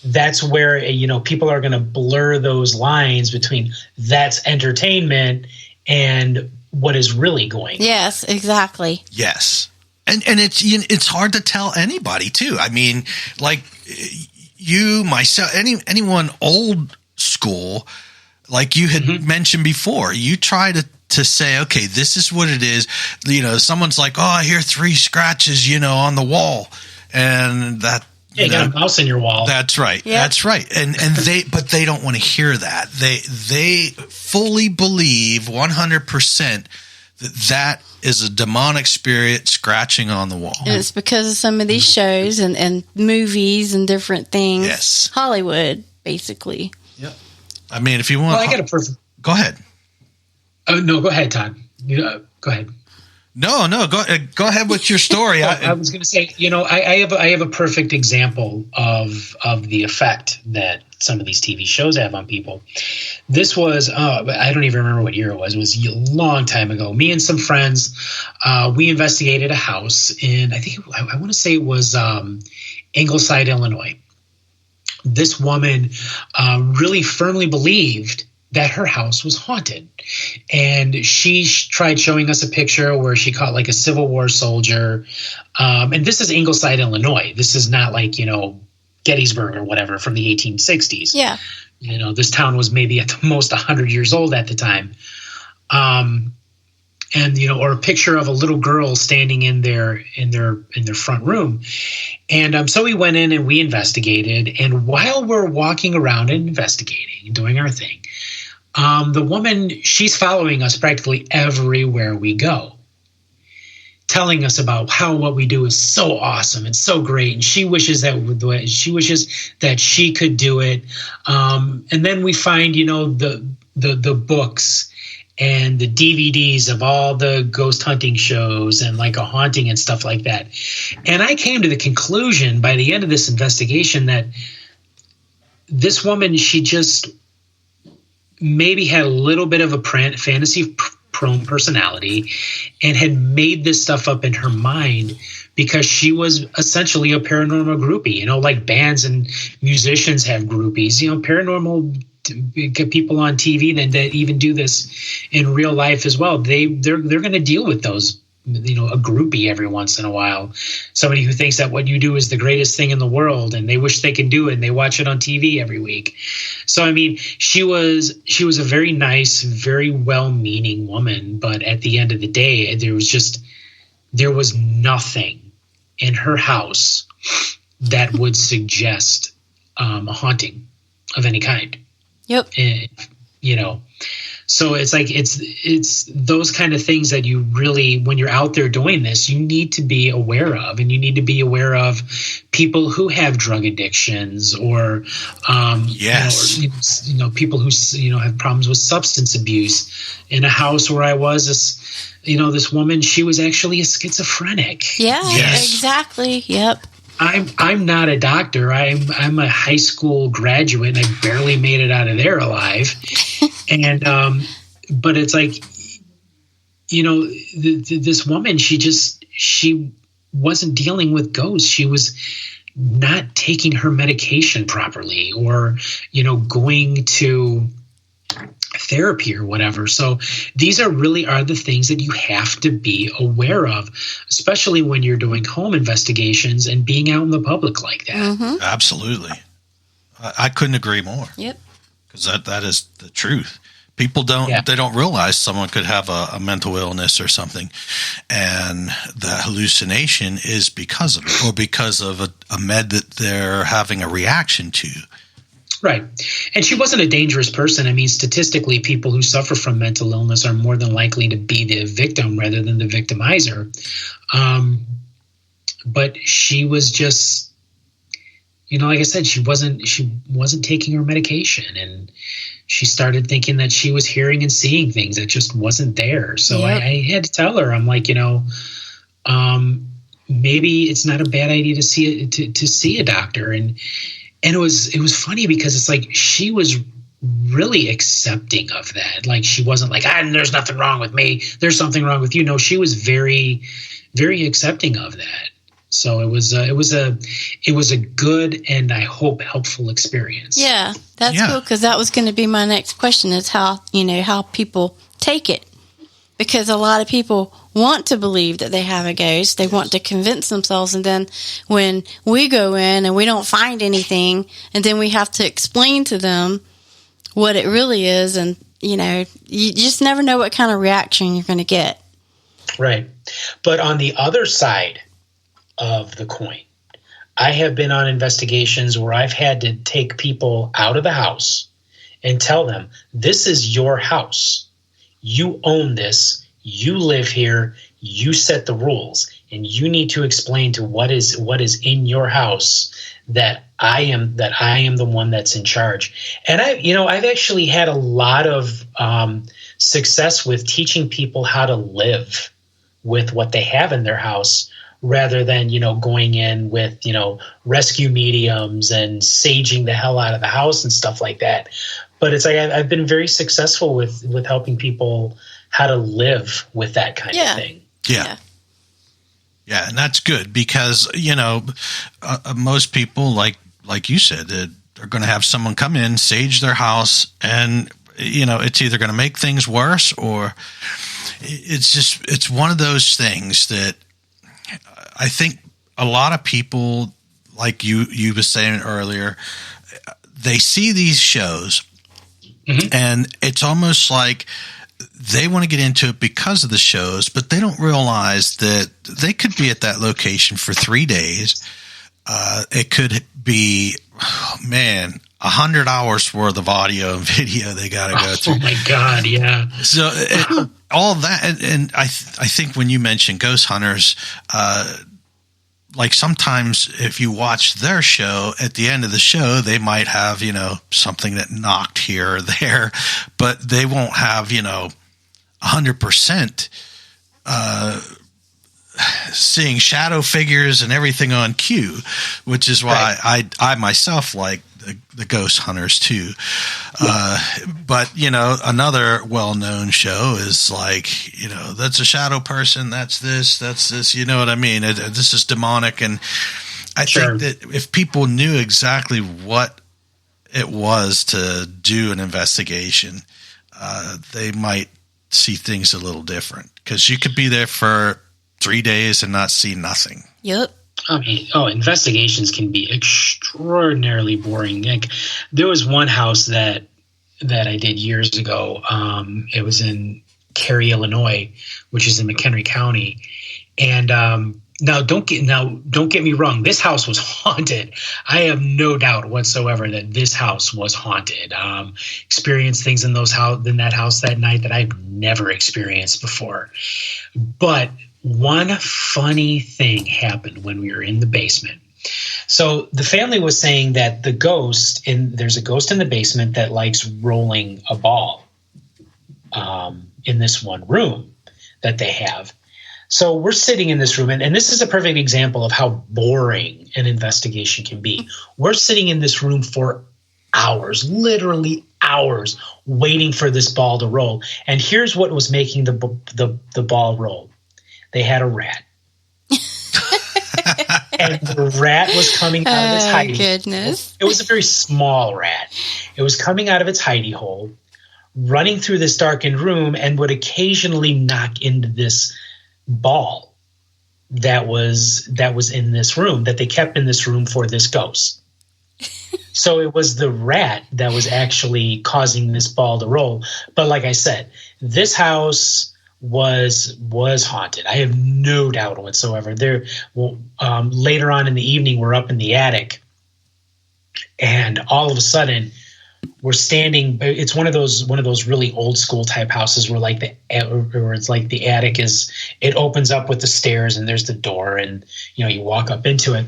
B: And that's where, people are going to blur those lines between that's entertainment and what is really going on.
C: Yes, exactly.
A: Yes. And it's hard to tell anybody too. I mean, like you, myself, anyone old school, like you had mentioned before, you try to say, okay, this is what it is. Someone's like, oh, I hear 3 scratches, on the wall, and that.
B: Yeah, you got a mouse in your wall.
A: That's right. Yep. That's right. And they don't want to hear that. They fully believe 100% that is a demonic spirit scratching on the wall.
C: And it's because of some of these shows and movies and different things.
A: Yes.
C: Hollywood, basically.
A: Yep. I mean, if you want,
B: I got a perfect.
A: Go ahead.
B: Oh no, go ahead, Todd. Go ahead.
A: No, go ahead with your story.
B: I was going to say, I have a perfect example of the effect that some of these TV shows have on people. This was, I don't even remember what year it was. It was a long time ago. Me and some friends, we investigated a house in, I want to say it was Ingleside, Illinois. This woman really firmly believed that her house was haunted. And she tried showing us a picture where she caught like a Civil War soldier. And this is Ingleside, Illinois. This is not like, Gettysburg or whatever from the 1860s.
C: Yeah.
B: This town was maybe at the most 100 years old at the time. Or a picture of a little girl standing in their front room. And so we went in and we investigated. And while we're walking around and investigating and doing our thing, the woman, she's following us practically everywhere we go, telling us about how what we do is so awesome and so great, and she wishes that she could do it. And then we find, the books and the DVDs of all the ghost hunting shows and like a haunting and stuff like that. And I came to the conclusion by the end of this investigation that this woman, she just maybe had a little bit of a fantasy prone personality and had made this stuff up in her mind because she was essentially a paranormal groupie, like bands and musicians have groupies, paranormal people on TV that even do this in real life as well. They're going to deal with those, a groupie every once in a while, somebody who thinks that what you do is the greatest thing in the world and they wish they could do it and they watch it on TV every week. So, I mean, she was a very nice, very well-meaning woman, but at the end of the day, there was nothing in her house that would suggest a haunting of any kind.
C: Yep.
B: So it's like it's those kind of things that you really, when you're out there doing this, you need to be aware of, and you need to be aware of people who have drug addictions, or
A: yes,
B: people who have problems with substance abuse. In a house where I was, this woman, she was actually a schizophrenic.
C: Yeah,
A: Yes.
C: exactly. Yep.
B: I'm not a doctor. I'm a high school graduate, and I barely made it out of there alive. And but it's like, this woman, she wasn't dealing with ghosts. She was not taking her medication properly, or going to therapy or whatever. So these are the things that you have to be aware of, especially when you're doing home investigations and being out in the public like that.
C: Mm-hmm.
A: Absolutely. I couldn't agree more.
C: Yep.
A: Because that is the truth. People don't realize someone could have a mental illness or something, and the hallucination is because of it, or because of a med that they're having a reaction to.
B: Right. And she wasn't a dangerous person. I mean, statistically, people who suffer from mental illness are more than likely to be the victim rather than the victimizer. But she was just, like I said, she wasn't taking her medication, and she started thinking that she was hearing and seeing things that just wasn't there. So
C: Yep.
B: I had to tell her, I'm like, maybe it's not a bad idea to see a doctor. And it was funny because it's like she was really accepting of that. Like, she wasn't like, there's nothing wrong with me, there's something wrong with you. No, she was very, very accepting of that. So it was a good, and I hope helpful experience.
C: Yeah, that's cool, because that was going to be my next question, is how people take it. Because a lot of people want to believe that they have a ghost. They want to convince themselves. And then when we go in and we don't find anything, and then we have to explain to them what it really is. And, you just never know what kind of reaction you're going to get.
B: Right. But on the other side of the coin, I have been on investigations where I've had to take people out of the house and tell them, this is your house. You own this. You live here. You set the rules, and you need to explain to what is in your house that I am the one that's in charge. And I've actually had a lot of success with teaching people how to live with what they have in their house, rather than, going in with, rescue mediums and saging the hell out of the house and stuff like that. But it's like I've been very successful with helping people how to live with that kind of thing.
A: Yeah. Yeah, and that's good because, most people, like you said, they're going to have someone come in, sage their house, and, it's either going to make things worse, or it's one of those things that I think a lot of people, like you were saying earlier, they see these shows, mm-hmm. and it's almost like they want to get into it because of the shows, but they don't realize that they could be at that location for 3 days. It could be, 100 hours worth of audio and video they got to go through.
B: Oh my God, yeah.
A: So all that, and I think when you mention ghost hunters, like sometimes if you watch their show, at the end of the show, they might have, something that knocked here or there, but they won't have, 100% seeing shadow figures and everything on cue, which is why I myself like the ghost hunters too. But, another well-known show is like, that's a shadow person. That's this, you know what I mean? This is demonic. And I think that if people knew exactly what it was to do an investigation, they might see things a little different, because you could be there for 3 days and not see nothing.
C: Yep.
B: I mean, investigations can be extraordinarily boring. Like, there was one house that I did years ago. It was in Cary, Illinois, which is in McHenry County. And Now, don't get me wrong. This house was haunted. I have no doubt whatsoever that this house was haunted. Experienced things in that house that night that I've never experienced before. But one funny thing happened when we were in the basement. So the family was saying that there's a ghost in the basement that likes rolling a ball in this one room that they have. So we're sitting in this room, and this is a perfect example of how boring an investigation can be. We're sitting in this room for hours, literally hours, waiting for this ball to roll. And here's what was making the ball roll. They had a rat. And the rat was coming out of its hidey hole. It was a very small rat. It was coming out of its hidey hole, running through this darkened room, and would occasionally knock into this ball that was in this room, that they kept in this room for this ghost. So it was the rat that was actually causing this ball to roll. But like I said, this house was haunted. I have no doubt whatsoever. Later on in the evening, we're up in the attic, and all of a sudden we're standing. It's one of those really old school type houses where it's like the attic it opens up with the stairs and there's the door, and you walk up into it,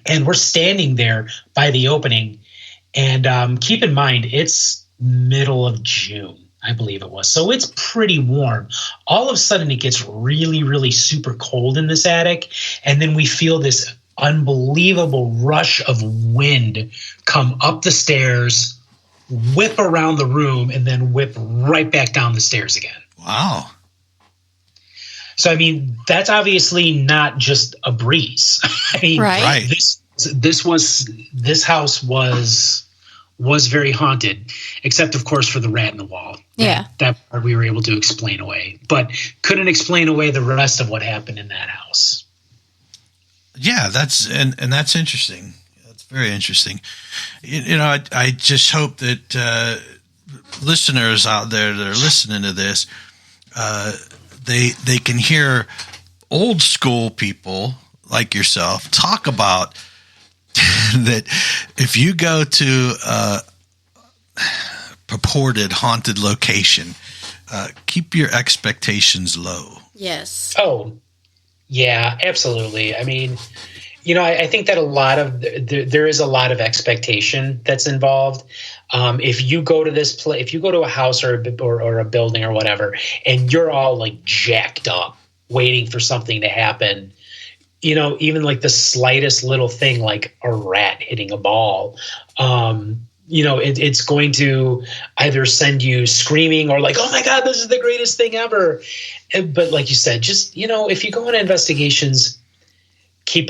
B: and we're standing there by the opening. And keep in mind, it's middle of June, I believe it was. So it's pretty warm. All of a sudden it gets really, really super cold in this attic. And then we feel this unbelievable rush of wind come up the stairs, whip around the room, and then whip right back down the stairs again.
A: Wow.
B: So, I mean, that's obviously not just a breeze. I mean,
C: right.
B: This house was very haunted, except of course for the rat in the wall.
C: Yeah.
B: That part we were able to explain away, but couldn't explain away the rest of what happened in that house.
A: Yeah, that's interesting. That's very interesting. I just hope that listeners out there that are listening to this, they can hear old school people like yourself talk about that if you go to a purported haunted location, keep your expectations low.
C: Yes.
B: Oh, yeah, absolutely. I mean, I think that there is a lot of expectation that's involved. If you go to if you go to a house or a building or whatever, and you're all like jacked up, waiting for something to happen, even like the slightest little thing, like a rat hitting a ball, it's going to either send you screaming or like, oh my God, this is the greatest thing ever. But like you said, just, if you go on investigations, keep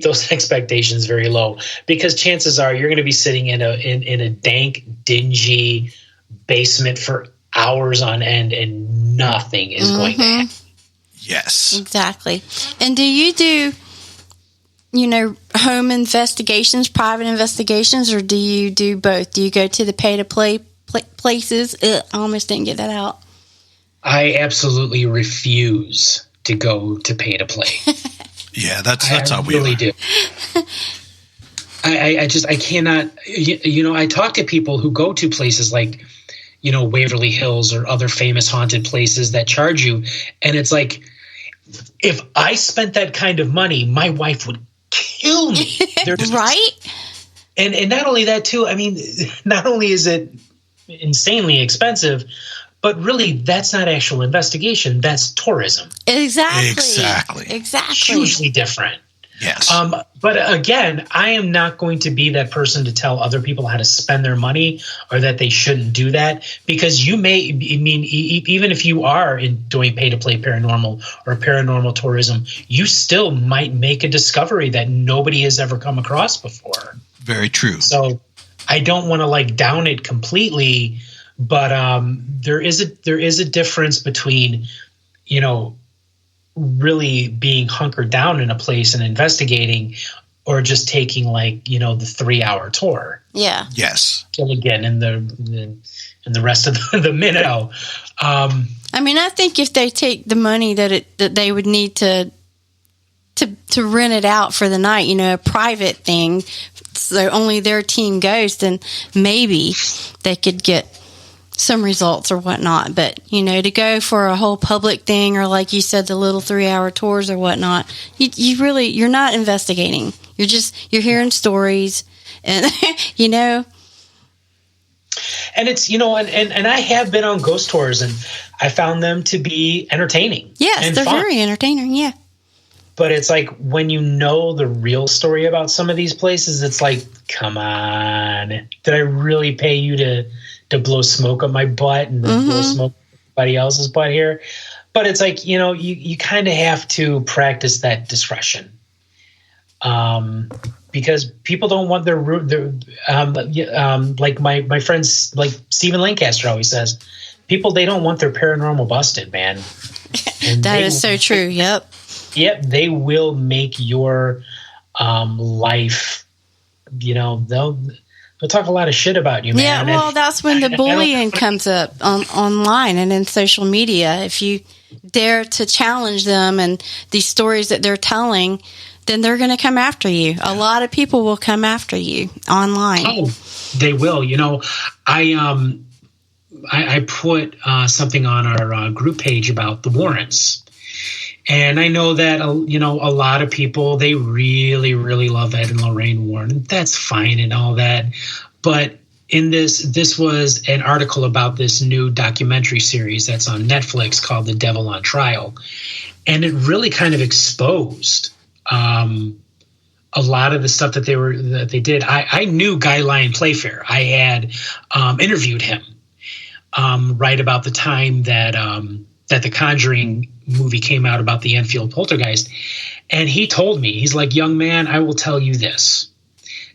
B: those expectations very low, because chances are you're going to be sitting in a dank, dingy basement for hours on end and nothing is going to happen.
A: Yes.
C: Exactly. And do you do, home investigations, private investigations, or do you do both? Do you go to the pay-to-play places? I almost didn't get that out.
B: I absolutely refuse to go to pay-to-play.
A: Yeah, that's how we
B: really do. I cannot. I talk to people who go to places like, Waverly Hills or other famous haunted places that charge you, and it's like, if I spent that kind of money, my wife would kill me.
C: Right?
B: And not only that too. I mean, not only is it insanely expensive, but really, that's not actual investigation. That's tourism.
C: Exactly.
B: Hugely different.
A: Yes.
B: But again, I am not going to be that person to tell other people how to spend their money or that they shouldn't do that, because even if you are doing pay-to-play paranormal or paranormal tourism, you still might make a discovery that nobody has ever come across before.
A: Very true.
B: So I don't want to down it completely. But there is a difference between, really being hunkered down in a place and investigating, or just taking the 3-hour tour.
C: Yeah.
A: Yes.
B: And again, in the rest of the minnow.
C: I think if they take the money that they would need to to rent it out for the night, a private thing, so only their team goes, then maybe they could get some results or whatnot. But, to go for a whole public thing, or like you said, the little 3-hour tours or whatnot, you're not investigating. You're hearing stories and,
B: And it's, and I have been on ghost tours, and I found them to be entertaining.
C: Yes,
B: and
C: they're
B: fun.
C: very entertaining, yeah.
B: But it's like, when you know the real story about some of these places, it's like, come on, did I really pay you to blow smoke up my butt and then blow smoke up somebody else's butt here? But it's like, you kind of have to practice that discretion. Because people don't want their like my friends, like Stephen Lancaster always says, people, they don't want their paranormal busted, man. And
C: that is so true. Yep.
B: They will make your life, they'll talk a lot of shit about you, man.
C: Yeah, well, that's when the bullying comes up online and in social media. If you dare to challenge them and these stories that they're telling, then they're going to come after you. A lot of people will come after you online.
B: Oh, they will. I put something on our group page about the Warrens. And I know that, a lot of people, they really, really love Ed and Lorraine Warren. And that's fine and all that. But in this was an article about this new documentary series that's on Netflix called The Devil on Trial. And it really kind of exposed a lot of the stuff that they did. I knew Guy Lyon Playfair. I had interviewed him right about the time that the Conjuring movie came out about the Enfield Poltergeist. And he told me, he's like, young man, I will tell you this.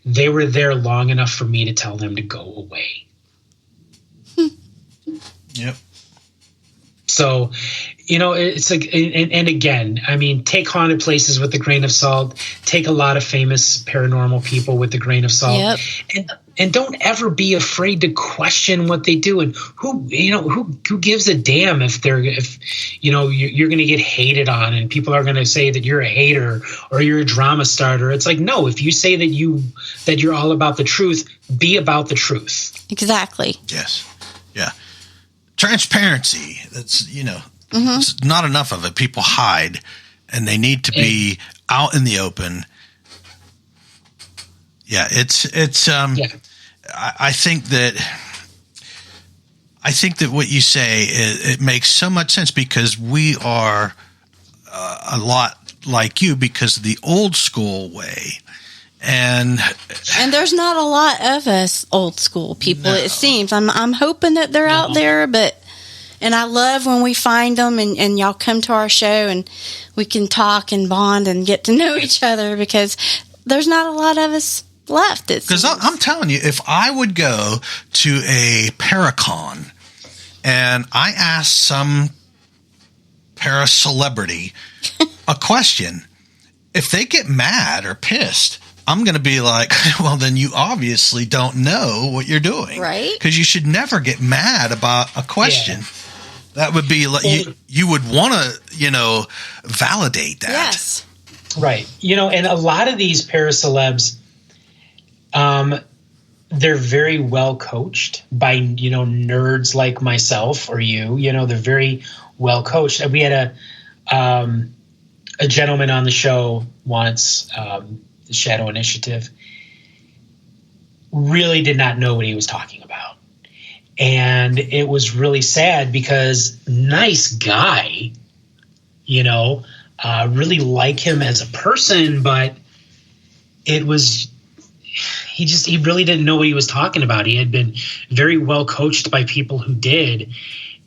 B: They were there long enough for me to tell them to go away.
A: Yep.
B: So, it's like, and again, I mean, take haunted places with a grain of salt. Take a lot of famous paranormal people with a grain of salt.
C: Yep.
B: And don't ever be afraid to question what they do. And who gives a damn if you're going to get hated on and people are going to say that you're a hater or you're a drama starter. It's like, no, if you say that you're all about the truth, be about the truth.
C: Exactly.
A: Yes. Yeah. Transparency. That's, it's not enough of it. People hide, and they need to be out in the open. Yeah, it's. I think that what you say it makes so much sense, because we are a lot like you because of the old school way, and
C: there's not a lot of us old school people. No. It seems. I'm hoping that they're out there, but. And I love when we find them and y'all come to our show and we can talk and bond and get to know each other, because there's not a lot of us left.
A: Because I'm telling you, if I would go to a Paracon and I asked some para-celebrity a question, if they get mad or pissed, I'm going to be like, well, then you obviously don't know what you're doing.
C: Right.
A: Because you should never get mad about a question. Yeah. That would be like, you would want to, validate that.
C: Yes.
B: Right. And a lot of these paracelebs, they're very well coached by, nerds like myself or you. They're very well coached. We had a gentleman on the show once, the Shadow Initiative, really did not know what he was talking about. And it was really sad because nice guy, really like him as a person, but it was, he really didn't know what he was talking about. He had been very well coached by people who did.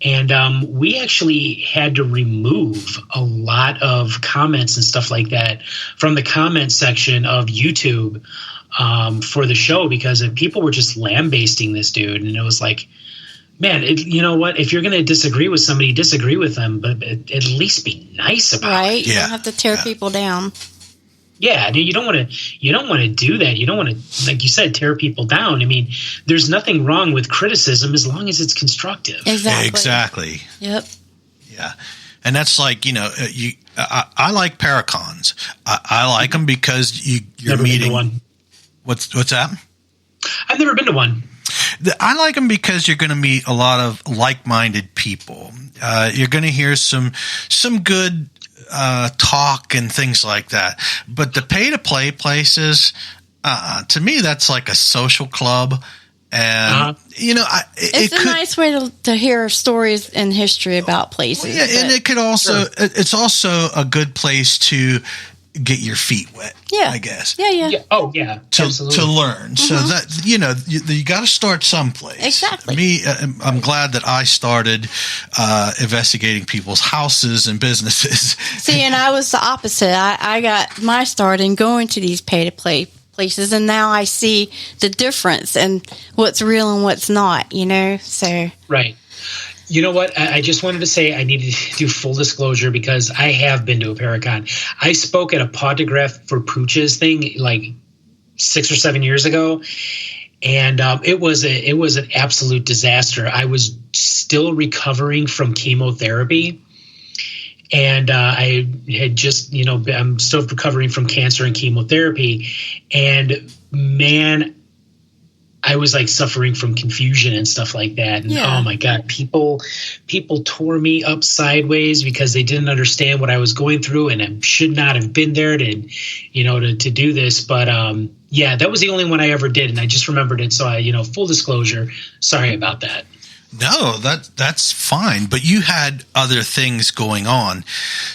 B: And we actually had to remove a lot of comments and stuff like that from the comment section of YouTube for the show, because people were just lambasting this dude. And it was like, man, you know what? If you're going to disagree with somebody, disagree with them, but at least be nice about it.
C: Right? You don't have to tear people down.
B: Yeah, you don't want to do that. You don't want to, like you said, tear people down. I mean, there's nothing wrong with criticism as long as it's constructive.
C: Exactly.
A: Exactly.
C: Yep.
A: Yeah. And that's like, I like paracons. I like them because you're
B: Never been to
A: meeting.
B: one.
A: What's that?
B: I've never been to one.
A: I like them because you're going to meet a lot of like-minded people. You're going to hear some good talk and things like that. But the pay-to-play places, to me, that's like a social club. And,
C: it's a nice way to hear stories and history about places.
A: Yeah, and it could also, it's also a good place to get your feet wet.
C: Yeah,
A: I guess.
C: Yeah.
B: Oh, yeah. Absolutely.
A: To learn. So that, you got to start someplace.
C: Exactly.
A: Me, I'm glad that I started investigating people's houses and businesses.
C: See, and I was the opposite. I got my start in going to these pay-to-play places, and now I see the difference and what's real and what's not, so.
B: Right. You know what? I just wanted to say I needed to do full disclosure because I have been to a Paracon. I spoke at a Podograph for Pooches thing like 6 or 7 years ago, and it was an absolute disaster. I was still recovering from chemotherapy, and I had just, I'm still recovering from cancer and chemotherapy, and man, I was like suffering from confusion and stuff like that. And oh my God, people tore me up sideways because they didn't understand what I was going through, and I should not have been there to do this. But that was the only one I ever did. And I just remembered it. So full disclosure, sorry about that.
A: No, that's fine. But you had other things going on.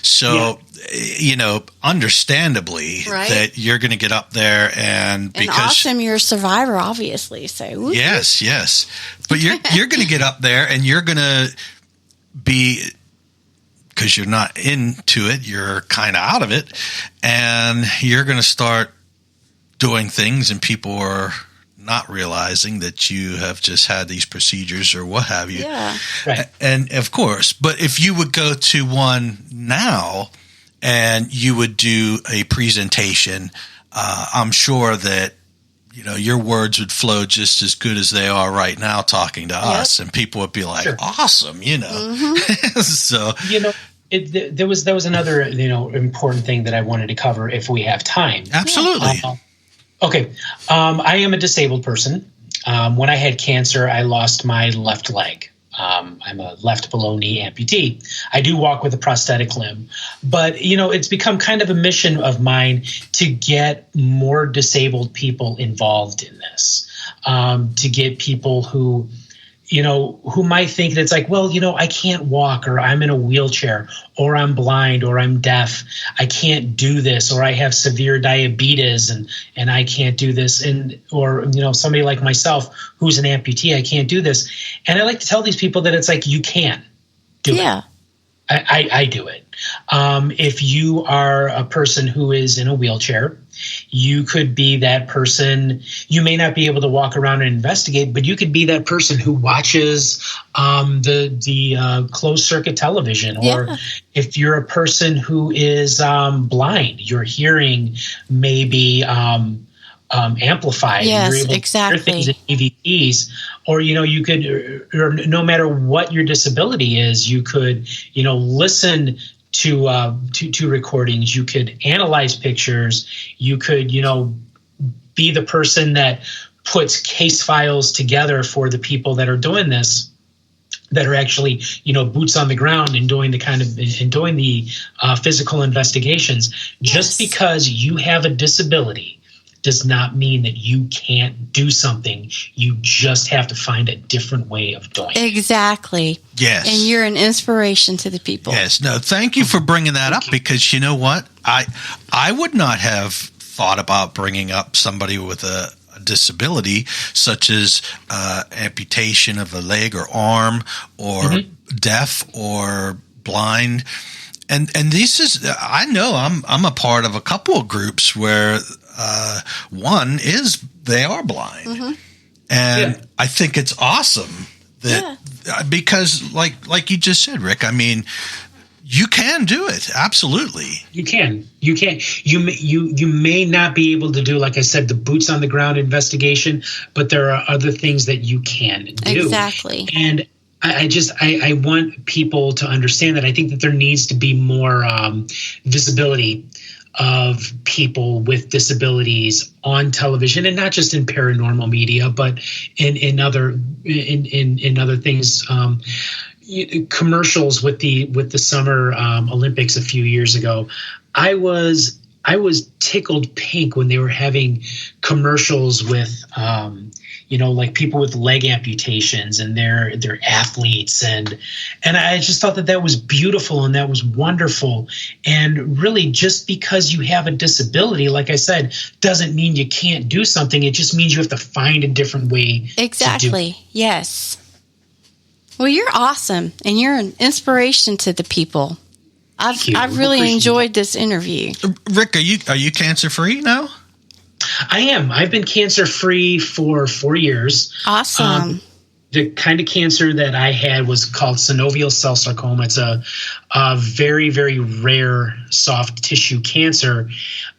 A: So, understandably that you're going to get up there and
C: awesome, you're a survivor, obviously. So
A: yes. But you're going to get up there and you're going to be, because you're not into it, you're kind of out of it, and you're going to start doing things, and people are not realizing that you have just had these procedures or what have you.
C: Yeah.
B: Right.
A: And of course, but if you would go to one now and you would do a presentation, I'm sure that, your words would flow just as good as they are right now talking to us, and people would be like, awesome, So,
B: there was another, important thing that I wanted to cover if we have time.
A: Absolutely.
B: Okay. I am a disabled person. When I had cancer, I lost my left leg. I'm a left below knee amputee. I do walk with a prosthetic limb, but it's become kind of a mission of mine to get more disabled people involved in this, to get people who might think that it's like, well, I can't walk, or I'm in a wheelchair, or I'm blind, or I'm deaf. I can't do this, or I have severe diabetes and I can't do this. Or somebody like myself who's an amputee, I can't do this. And I like to tell these people that it's like, you can do it. I do it. If you are a person who is in a wheelchair, you could be that person. You may not be able to walk around and investigate, but you could be that person who watches the closed circuit television. Or if you're a person who is blind, your hearing may be amplified.
C: Yes,
B: you're able
C: exactly.
B: to hear things in DVDs, or you could, or no matter what your disability is, you could listen to recordings. You could analyze pictures. You could be the person that puts case files together for the people that are doing this, that are actually boots on the ground and doing the physical investigations. Just because you have a disability does not mean that you can't do something. You just have to find a different way of doing it.
C: Exactly.
A: Yes.
C: And you're an inspiration to the people.
A: Yes. No, thank you for bringing that up, because you know what? I would not have thought about bringing up somebody with a disability, such as amputation of a leg or arm, or deaf or blind. And this is, I know I'm a part of a couple of groups where one is they are blind, and I think it's awesome that because like you just said, Rick, I mean, you can do it. Absolutely.
B: You can. You may not be able to do, like I said, the boots on the ground investigation, but there are other things that you can do.
C: Exactly.
B: And I want people to understand that I think that there needs to be more visibility of people with disabilities on television, and not just in paranormal media, but in other things. Commercials with the Summer Olympics a few years ago, I was tickled pink when they were having commercials with like people with leg amputations, and they're athletes, and I just thought that was beautiful and that was wonderful. And really, just because you have a disability, like I said, doesn't mean you can't do something. It just means you have to find a different way.
C: Exactly. Yes. Well, you're awesome, and you're an inspiration to the people. I've really enjoyed this interview.
A: Rick, are you cancer free now?
B: I am. I've been cancer free for 4 years.
C: Awesome.
B: The kind of cancer that I had was called synovial cell sarcoma. It's a very, very rare soft tissue cancer.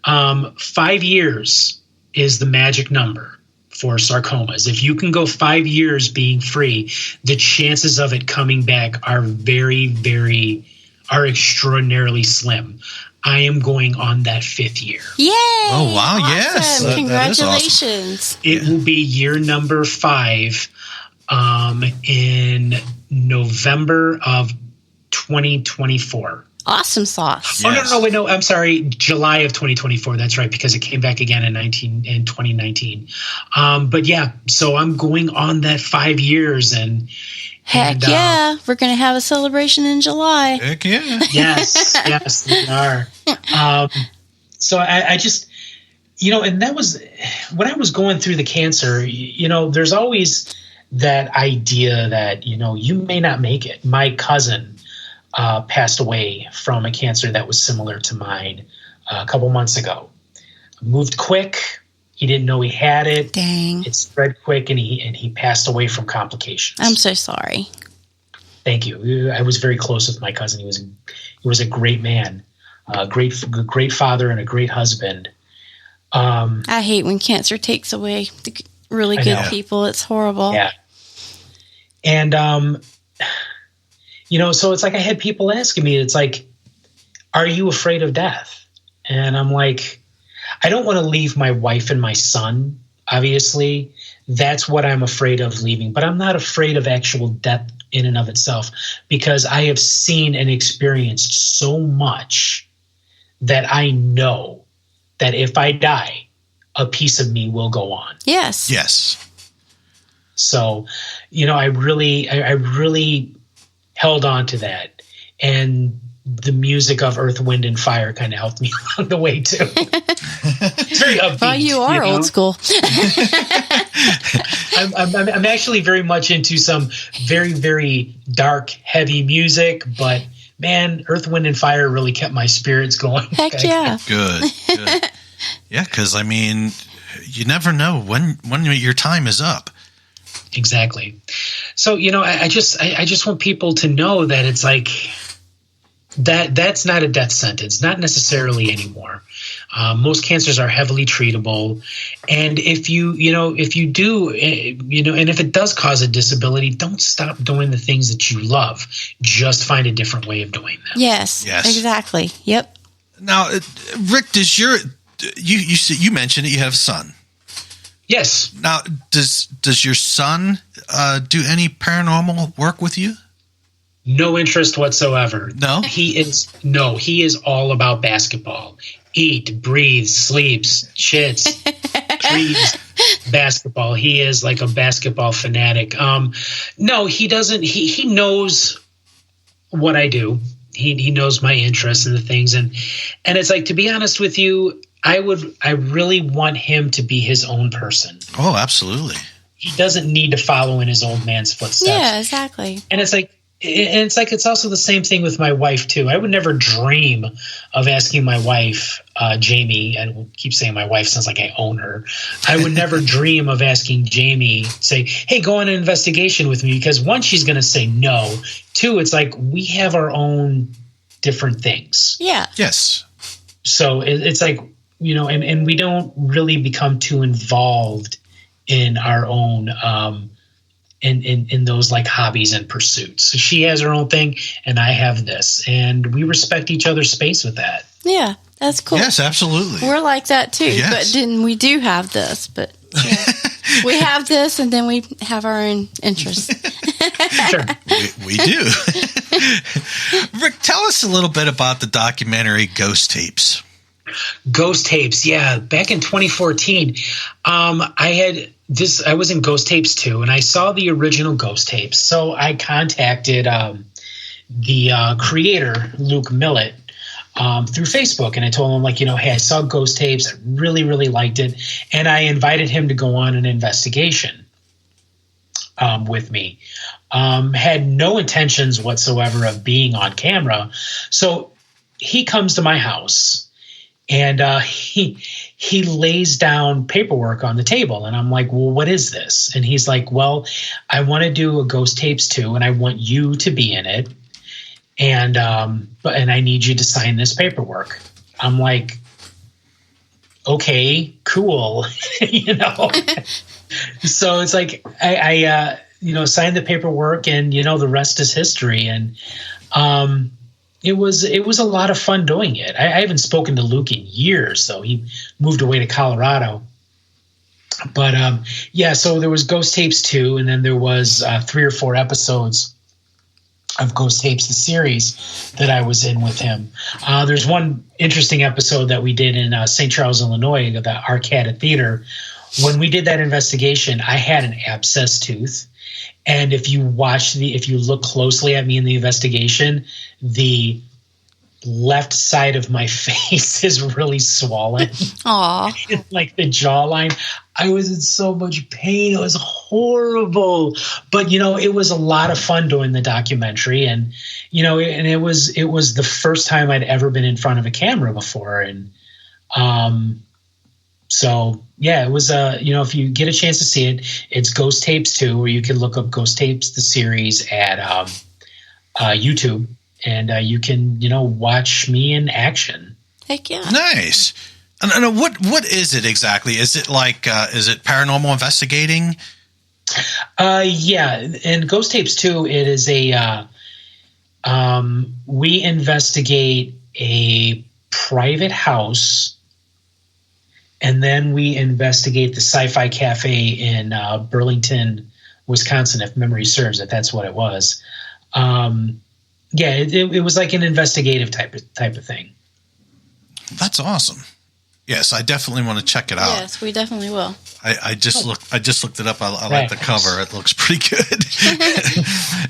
B: 5 years is the magic number for sarcomas. If you can go 5 years being free, the chances of it coming back are extraordinarily slim. I am going on that 5th year.
C: Yay!
A: Oh, wow.
C: Awesome.
A: Yes.
C: Congratulations.
A: Awesome.
B: It will be year number 5 in November of 2024.
C: Awesome sauce.
A: Yes.
B: Oh, no, I'm sorry. July of 2024. That's right, because it came back again in 2019. But yeah, so I'm going on that 5 years, and
C: Heck yeah. We're going to have a celebration in July.
A: Heck yeah.
B: yes, we are. So I just, and that was when I was going through the cancer, there's always that idea that, you may not make it. My cousin passed away from a cancer that was similar to mine a couple months ago. Moved quick. He didn't know he had it.
C: Dang.
B: It spread quick, and he passed away from complications.
C: I'm so sorry.
B: Thank you. I was very close with my cousin. He was a great man, a great father, and a great husband.
C: I hate when cancer takes away the really good people. It's horrible.
B: Yeah. And so it's like I had people asking me, it's like, are you afraid of death? And I'm like, I don't want to leave my wife and my son, obviously. That's what I'm afraid of leaving. But I'm not afraid of actual death in and of itself, because I have seen and experienced so much that I know that if I die, a piece of me will go on.
C: Yes.
A: Yes.
B: So, I really held on to that. And the music of Earth, Wind, and Fire kind of helped me along the way too. It's very upbeat.
C: Well, you are old school.
B: I'm actually very much into some very, very dark, heavy music, but man, Earth, Wind, and Fire really kept my spirits going.
C: Heck yeah.
A: Good. Yeah, because you never know when your time is up.
B: Exactly. So, I just want people to know that it's like that's not a death sentence, not necessarily anymore. Most cancers are heavily treatable, and if you do, and if it does cause a disability, don't stop doing the things that you love. Just find a different way of doing them.
C: Yes. Exactly. Yep.
A: Now, Rick, you mentioned that you have a son.
B: Yes.
A: Now, does your son do any paranormal work with you?
B: No interest whatsoever.
A: No?
B: He is all about basketball. Eat, breathes, sleeps, shits, breathes basketball. He is like a basketball fanatic. No, he doesn't. He knows what I do. He knows my interests and the things. And it's like, to be honest with you, I really want him to be his own person.
A: Oh, absolutely.
B: He doesn't need to follow in his old man's footsteps.
C: Yeah, exactly.
B: And it's also the same thing with my wife too. I would never dream of asking my wife, Jamie, and we'll keep saying my wife, sounds like I own her. I would never dream of asking Jamie, say, hey, go on an investigation with me, because one, she's going to say no. Two, it's like we have our own different things.
C: Yeah.
A: Yes.
B: So it's like, and we don't really become too involved in our own in those like hobbies and pursuits. So she has her own thing and I have this, and we respect each other's space with that.
C: Yeah, that's cool.
A: Yes, absolutely.
C: We're like that too,
A: Yes.
C: but then we do have this, but yeah. We have this and then we have our own interests.
B: Sure.
A: We do. Rick, tell us a little bit about the documentary Ghost Tapes.
B: Ghost Tapes, yeah. Back in 2014, I was in Ghost Tapes 2, and I saw the original Ghost Tapes. So I contacted the creator, Luke Millett, through Facebook, and I told him, like, hey, I saw Ghost Tapes. I really, really liked it, and I invited him to go on an investigation with me. Had no intentions whatsoever of being on camera. So he comes to my house. And he lays down paperwork on the table, and I'm like, well, what is this? And he's like, well, I want to do a Ghost Tapes 2, and I want you to be in it, and I need you to sign this paperwork. I'm like, okay, cool, So it's like I signed the paperwork, and the rest is history, and It was a lot of fun doing it. I haven't spoken to Luke in years, so he moved away to Colorado. But so there was Ghost Tapes 2, and then there was 3 or 4 episodes of Ghost Tapes, the series, that I was in with him. There's one interesting episode that we did in St. Charles, Illinois, the Arcata Theater. When we did that investigation, I had an abscess tooth. And if you look closely at me in the investigation, the left side of my face is really swollen.
C: Aw.
B: Like the jawline. I was in so much pain. It was horrible. But, it was a lot of fun doing the documentary. And, and it was the first time I'd ever been in front of a camera before. And, so yeah, it was if you get a chance to see it, it's Ghost Tapes 2, or you can look up Ghost Tapes the series at YouTube, and you can watch me in action.
C: Heck yeah!
A: Nice. And what is it exactly? Is it like is it paranormal investigating?
B: Yeah, in Ghost Tapes 2, it is a we investigate a private house. And then we investigate the Sci-Fi Cafe in Burlington, Wisconsin, if memory serves it. That's what it was. It was like an investigative type of thing.
A: That's awesome. Yes, I definitely want to check it out.
C: Yes, we definitely will.
A: I just looked it up. I like the cover. It looks pretty good.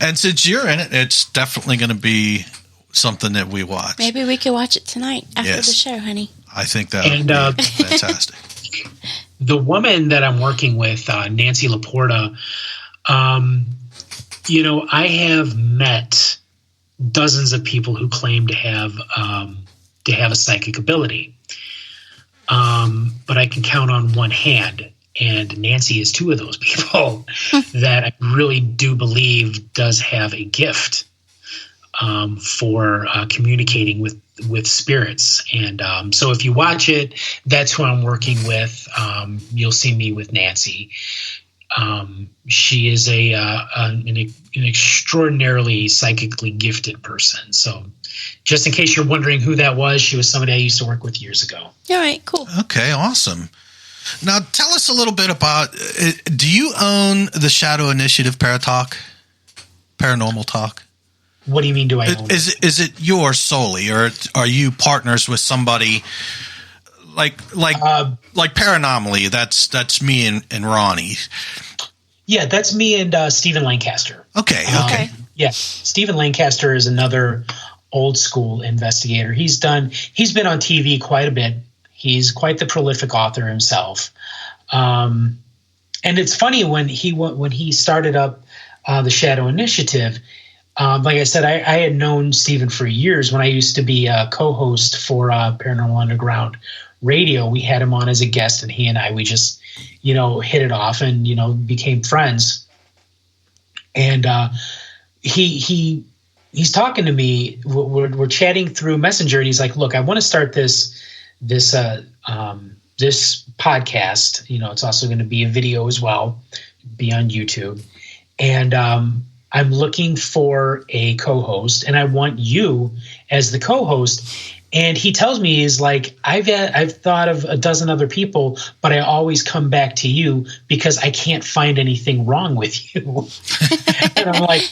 A: And since you're in it, it's definitely going to be something that we watch.
C: Maybe we could watch it tonight after the show, honey. I
A: think that would be fantastic.
B: The woman that I'm working with, Nancy Laporta, I have met dozens of people who claim to have a psychic ability, but I can count on one hand. And Nancy is 2 of those people that I really do believe does have a gift for communicating with spirits. And so if you watch it, that's who I'm working with. You'll see me with Nancy. She is an extraordinarily psychically gifted person. So just in case you're wondering who that was, she was somebody I used to work with years ago.
C: All right, cool.
A: Okay, awesome. Now tell us a little bit about, do you own the Shadow Initiative Paranormal Talk?
B: What do you mean? Do I own it?
A: Is it yours solely, or are you partners with somebody like Paranormally? That's me and Ronnie.
C: Yeah,
B: that's me and Stephen Lancaster.
A: Okay.
B: Yeah, Stephen Lancaster is another old school investigator. He's been on TV quite a bit. He's quite the prolific author himself. And it's funny when he started up the Shadow Initiative. Like I said, I had known Stephen for years when I used to be a co-host for Paranormal Underground radio. We had him on as a guest, and he and I, we just, hit it off and, became friends. And he's talking to me. We're chatting through Messenger, and he's like, "Look, I want to start this podcast. It's also going to be a video as well, be on YouTube." and I'm looking for a co-host, and I want you as the co-host. And he tells me, he's like, I've thought of a dozen other people, but I always come back to you because I can't find anything wrong with you. And I'm like,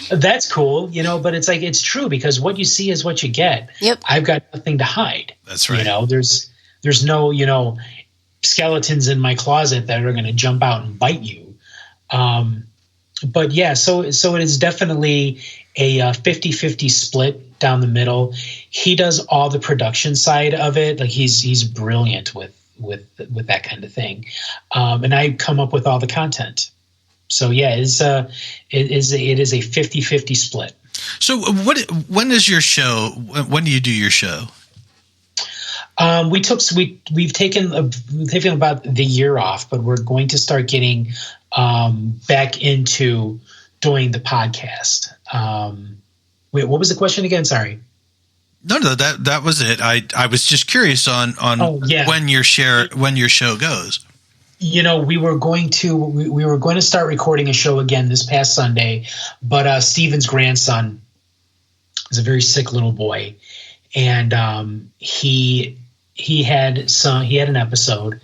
B: that's cool, you know, but it's like, it's true, because what you see is what you get.
C: Yep.
B: I've got nothing to hide.
A: That's right.
B: You know, there's no, you know, skeletons in my closet that are going to jump out and bite you. But yeah, so it is definitely a 50-50 split down the middle. He does all the production side of it. Like he's brilliant with that kind of thing. And I come up with all the content. So yeah, it is a 50-50 split.
A: So when is your show? When do you do your show?
B: We've taken about the year off, but we're going to start getting back into doing the podcast. Wait, what was the question again? Sorry.
A: No, that was it. I was just curious on when your show goes.
B: You know, we were going to start recording a show again this past Sunday, but Steven's grandson is a very sick little boy, and he had an episode,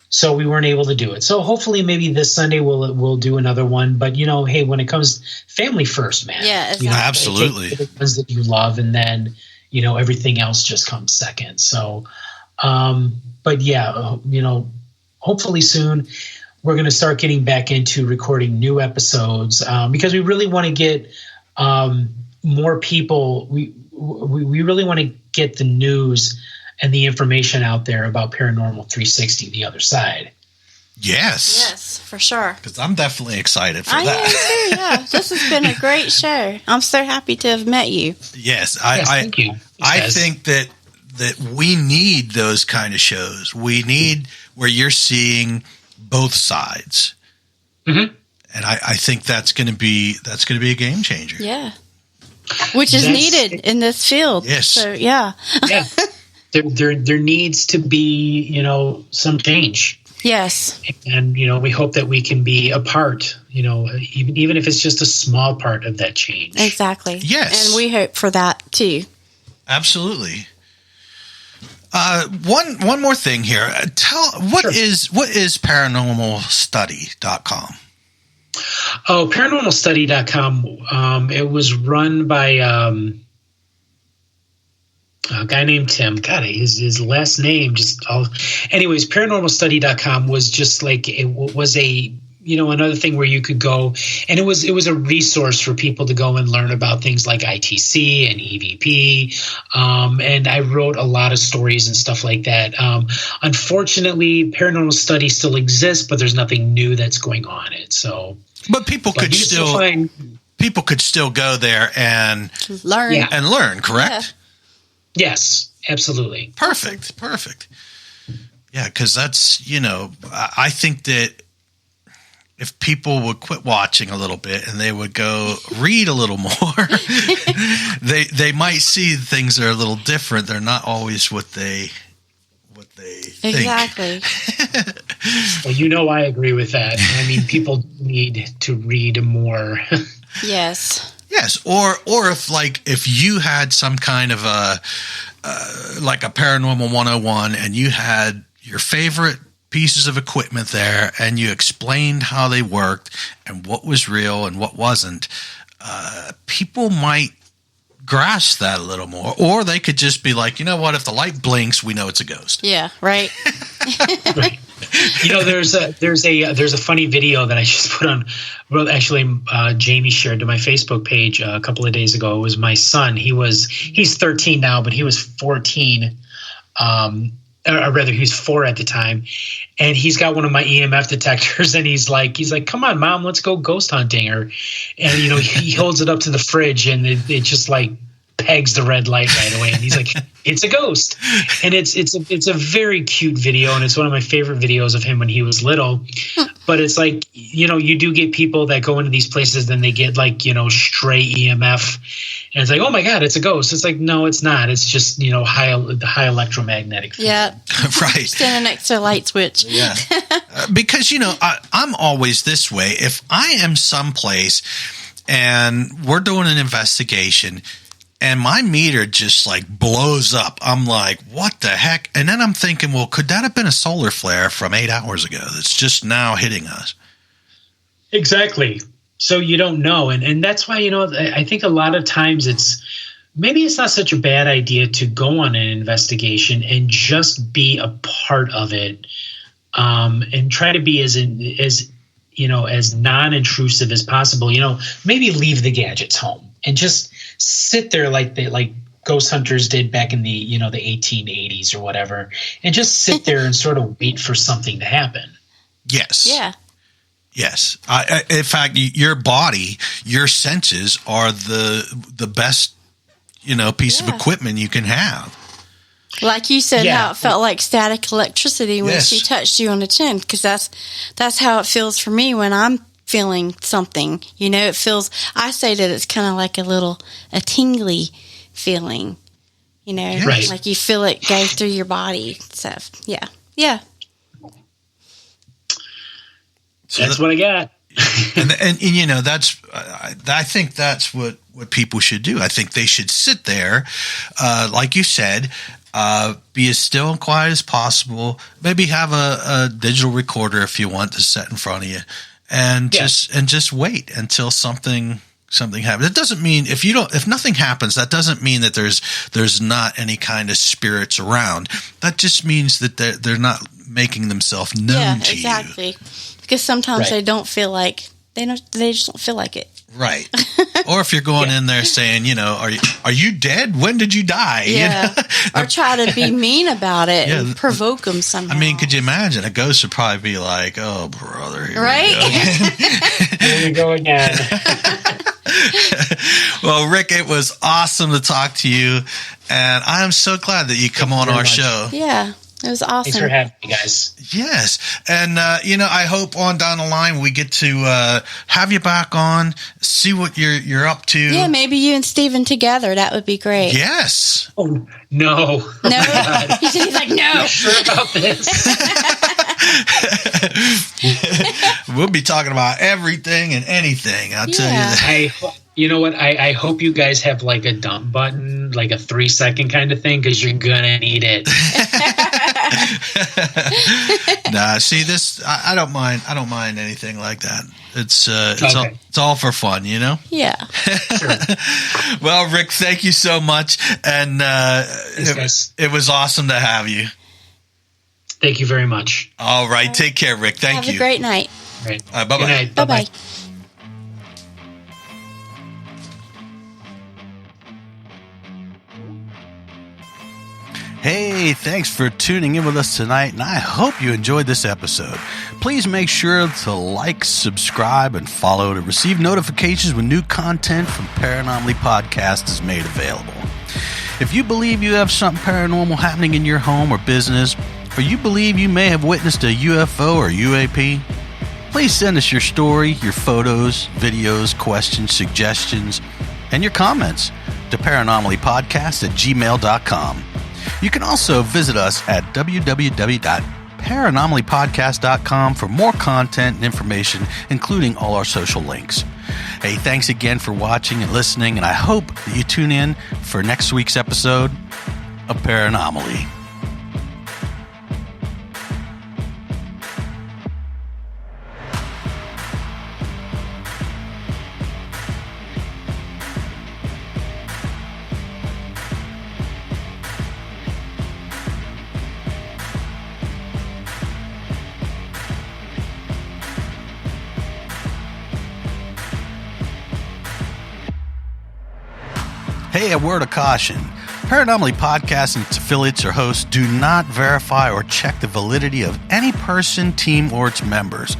B: so we weren't able to do it. So hopefully maybe this Sunday we'll do another one. But you know, hey, when it comes family first, man.
C: Yeah, exactly.
B: You know,
A: Absolutely.
B: take the ones that you love, and then you know everything else just comes second. So, but yeah, you know, hopefully soon we're going to start getting back into recording new episodes because we really want to get more people. We really want to get the news and the information out there about Paranormal 360, the other side.
A: Yes,
C: for sure.
A: Because I'm definitely excited for
C: I
A: that.
C: am too. Yeah, this has been a great show. I'm so happy to have met you.
A: Yes,
B: thank you.
A: I think that we need those kind of shows. We need where you're seeing both sides, and I think that's going to be a game changer.
C: Yeah, which is needed in this field.
A: Yes.
C: So yeah.
B: Yeah. There needs to be, you know, some change.
C: Yes.
B: And, you know, we hope that we can be a part, you know, even if it's just a small part of that change.
C: Exactly.
A: Yes.
C: And we hope for that too.
A: Absolutely. One more thing here. What is paranormalstudy.com?
B: Oh, paranormalstudy.com. It was run by a guy named Tim. God, his last name just all. Anyways, paranormalstudy.com was just like it was a, you know, another thing where you could go, and it was a resource for people to go and learn about things like ITC and EVP. And I wrote a lot of stories and stuff like that. Unfortunately, Paranormal Study still exists, but there's nothing new that's going on it. So,
A: but people could still go there and
C: learn.
B: Yeah.
A: And learn, correct?
C: Yeah.
B: Yes, absolutely.
A: Perfect. Yeah, because that's, you know, I think that if people would quit watching a little bit and they would go read a little more, they might see things that are a little different. They're not always what they think.
C: Exactly.
B: Well, you know, I agree with that. I mean, people need to read more.
C: Yes.
A: Yes, or if you had some kind of like a Paranormal 101 and you had your favorite pieces of equipment there and you explained how they worked and what was real and what wasn't, people might grasp that a little more. Or they could just be like, you know what, if the light blinks, we know it's a ghost.
C: Yeah, right.
B: Right. You know, there's a funny video that I just put on. Well, actually, Jamie shared to my Facebook page a couple of days ago. It was my son. He's 13 now, but he was 14. Or rather, he was 4 at the time, and he's got one of my EMF detectors, and he's like, "Come on, Mom, let's go ghost hunting." And you know, he holds it up to the fridge, and it just like pegs the red light right away, and he's like, "It's a ghost." And it's a very cute video, and it's one of my favorite videos of him when he was little. But it's like, you know, you do get people that go into these places, then they get like, you know, stray EMF, and it's like, oh my God, it's a ghost. It's like, no, it's not. It's just, you know, high electromagnetic field.
C: Yeah.
A: Right.
C: Standing next to a light switch.
A: Yeah. Because, I'm always this way. If I am someplace and we're doing an investigation and my meter just like blows up, I'm like, what the heck? And then I'm thinking, well, could that have been a solar flare from 8 hours ago that's just now hitting us?
B: Exactly. So you don't know. And that's why, I think a lot of times maybe it's not such a bad idea to go on an investigation and just be a part of it, and try to be as non-intrusive as possible. Maybe leave the gadgets home and just sit there like ghost hunters did back in the the 1880s or whatever, and just sit there and sort of wait for something to happen.
A: Yes.
C: Yeah.
A: Yes. In fact, your body, your senses are the best piece of equipment you can have.
C: Like you said, how it felt like static electricity when she touched you on the chin, because that's how it feels for me when I'm feeling something. It feels. I say that it's kind of like a tingly feeling.
A: Right.
C: Like you feel it go through your body. So yeah.
A: So
B: that's what I got.
A: and that's I think that's what people should do. I think they should sit there, like you said, be as still and quiet as possible. Maybe have a digital recorder if you want to set in front of you, and just wait until something happens. It doesn't mean if nothing happens, that doesn't mean that there's not any kind of spirits around. That just means that they're not making themselves known to you.
C: Yeah, exactly. Because sometimes they don't feel like they just don't feel like it.
A: Right. Or if you're going in there saying, are you dead? When did you die?
C: Yeah. Or try to be mean about it and provoke them somehow.
A: I mean, could you imagine? A ghost would probably be like, oh, brother. Here
B: we go again.
A: Well, Rick, it was awesome to talk to you. And I'm so glad that you come on our show.
C: Yeah. It was awesome.
B: Thanks for having me, guys.
A: Yes. And, I hope on down the line we get to have you back on, see what you're up to.
C: Yeah, maybe you and Steven together. That would be great.
A: Yes.
B: Oh, no.
C: No? He's like, no.
B: Not sure about this.
A: We'll be talking about everything and anything. I'll tell you that.
B: You know what? I hope you guys have like a dump button, like a 3-second kind of thing, because you're gonna need it.
A: Nah, see this. I don't mind. I don't mind anything like that. It's
B: okay.
A: it's all for fun,
C: Yeah.
B: Sure.
A: Well, Rick, thank you so much, and it was awesome to have you.
B: Thank you very much.
A: All right, take care, Rick. Thank you.
C: Have a great night.
B: Right.
A: Bye bye.
C: Bye bye.
A: Hey, thanks for tuning in with us tonight, and I hope you enjoyed this episode. Please make sure to like, subscribe, and follow to receive notifications when new content from Paranormally Podcast is made available. If you believe you have something paranormal happening in your home or business, or you believe you may have witnessed a UFO or UAP, please send us your story, your photos, videos, questions, suggestions, and your comments to paranormallypodcast@gmail.com. You can also visit us at www.paranormallypodcast.com for more content and information, including all our social links. Hey, thanks again for watching and listening, and I hope that you tune in for next week's episode of Paranomaly. Hey, a word of caution. Paranormally Podcast and its affiliates or hosts do not verify or check the validity of any person, team, or its members.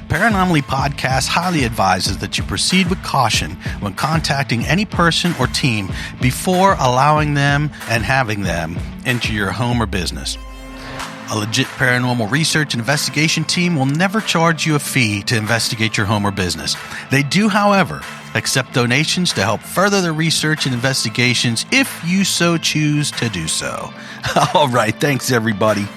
A: Paranormally Podcast highly advises that you proceed with caution when contacting any person or team before allowing them and having them into your home or business. A legit paranormal research and investigation team will never charge you a fee to investigate your home or business. They do, however, accept donations to help further their research and investigations if you so choose to do so. All right, thanks everybody.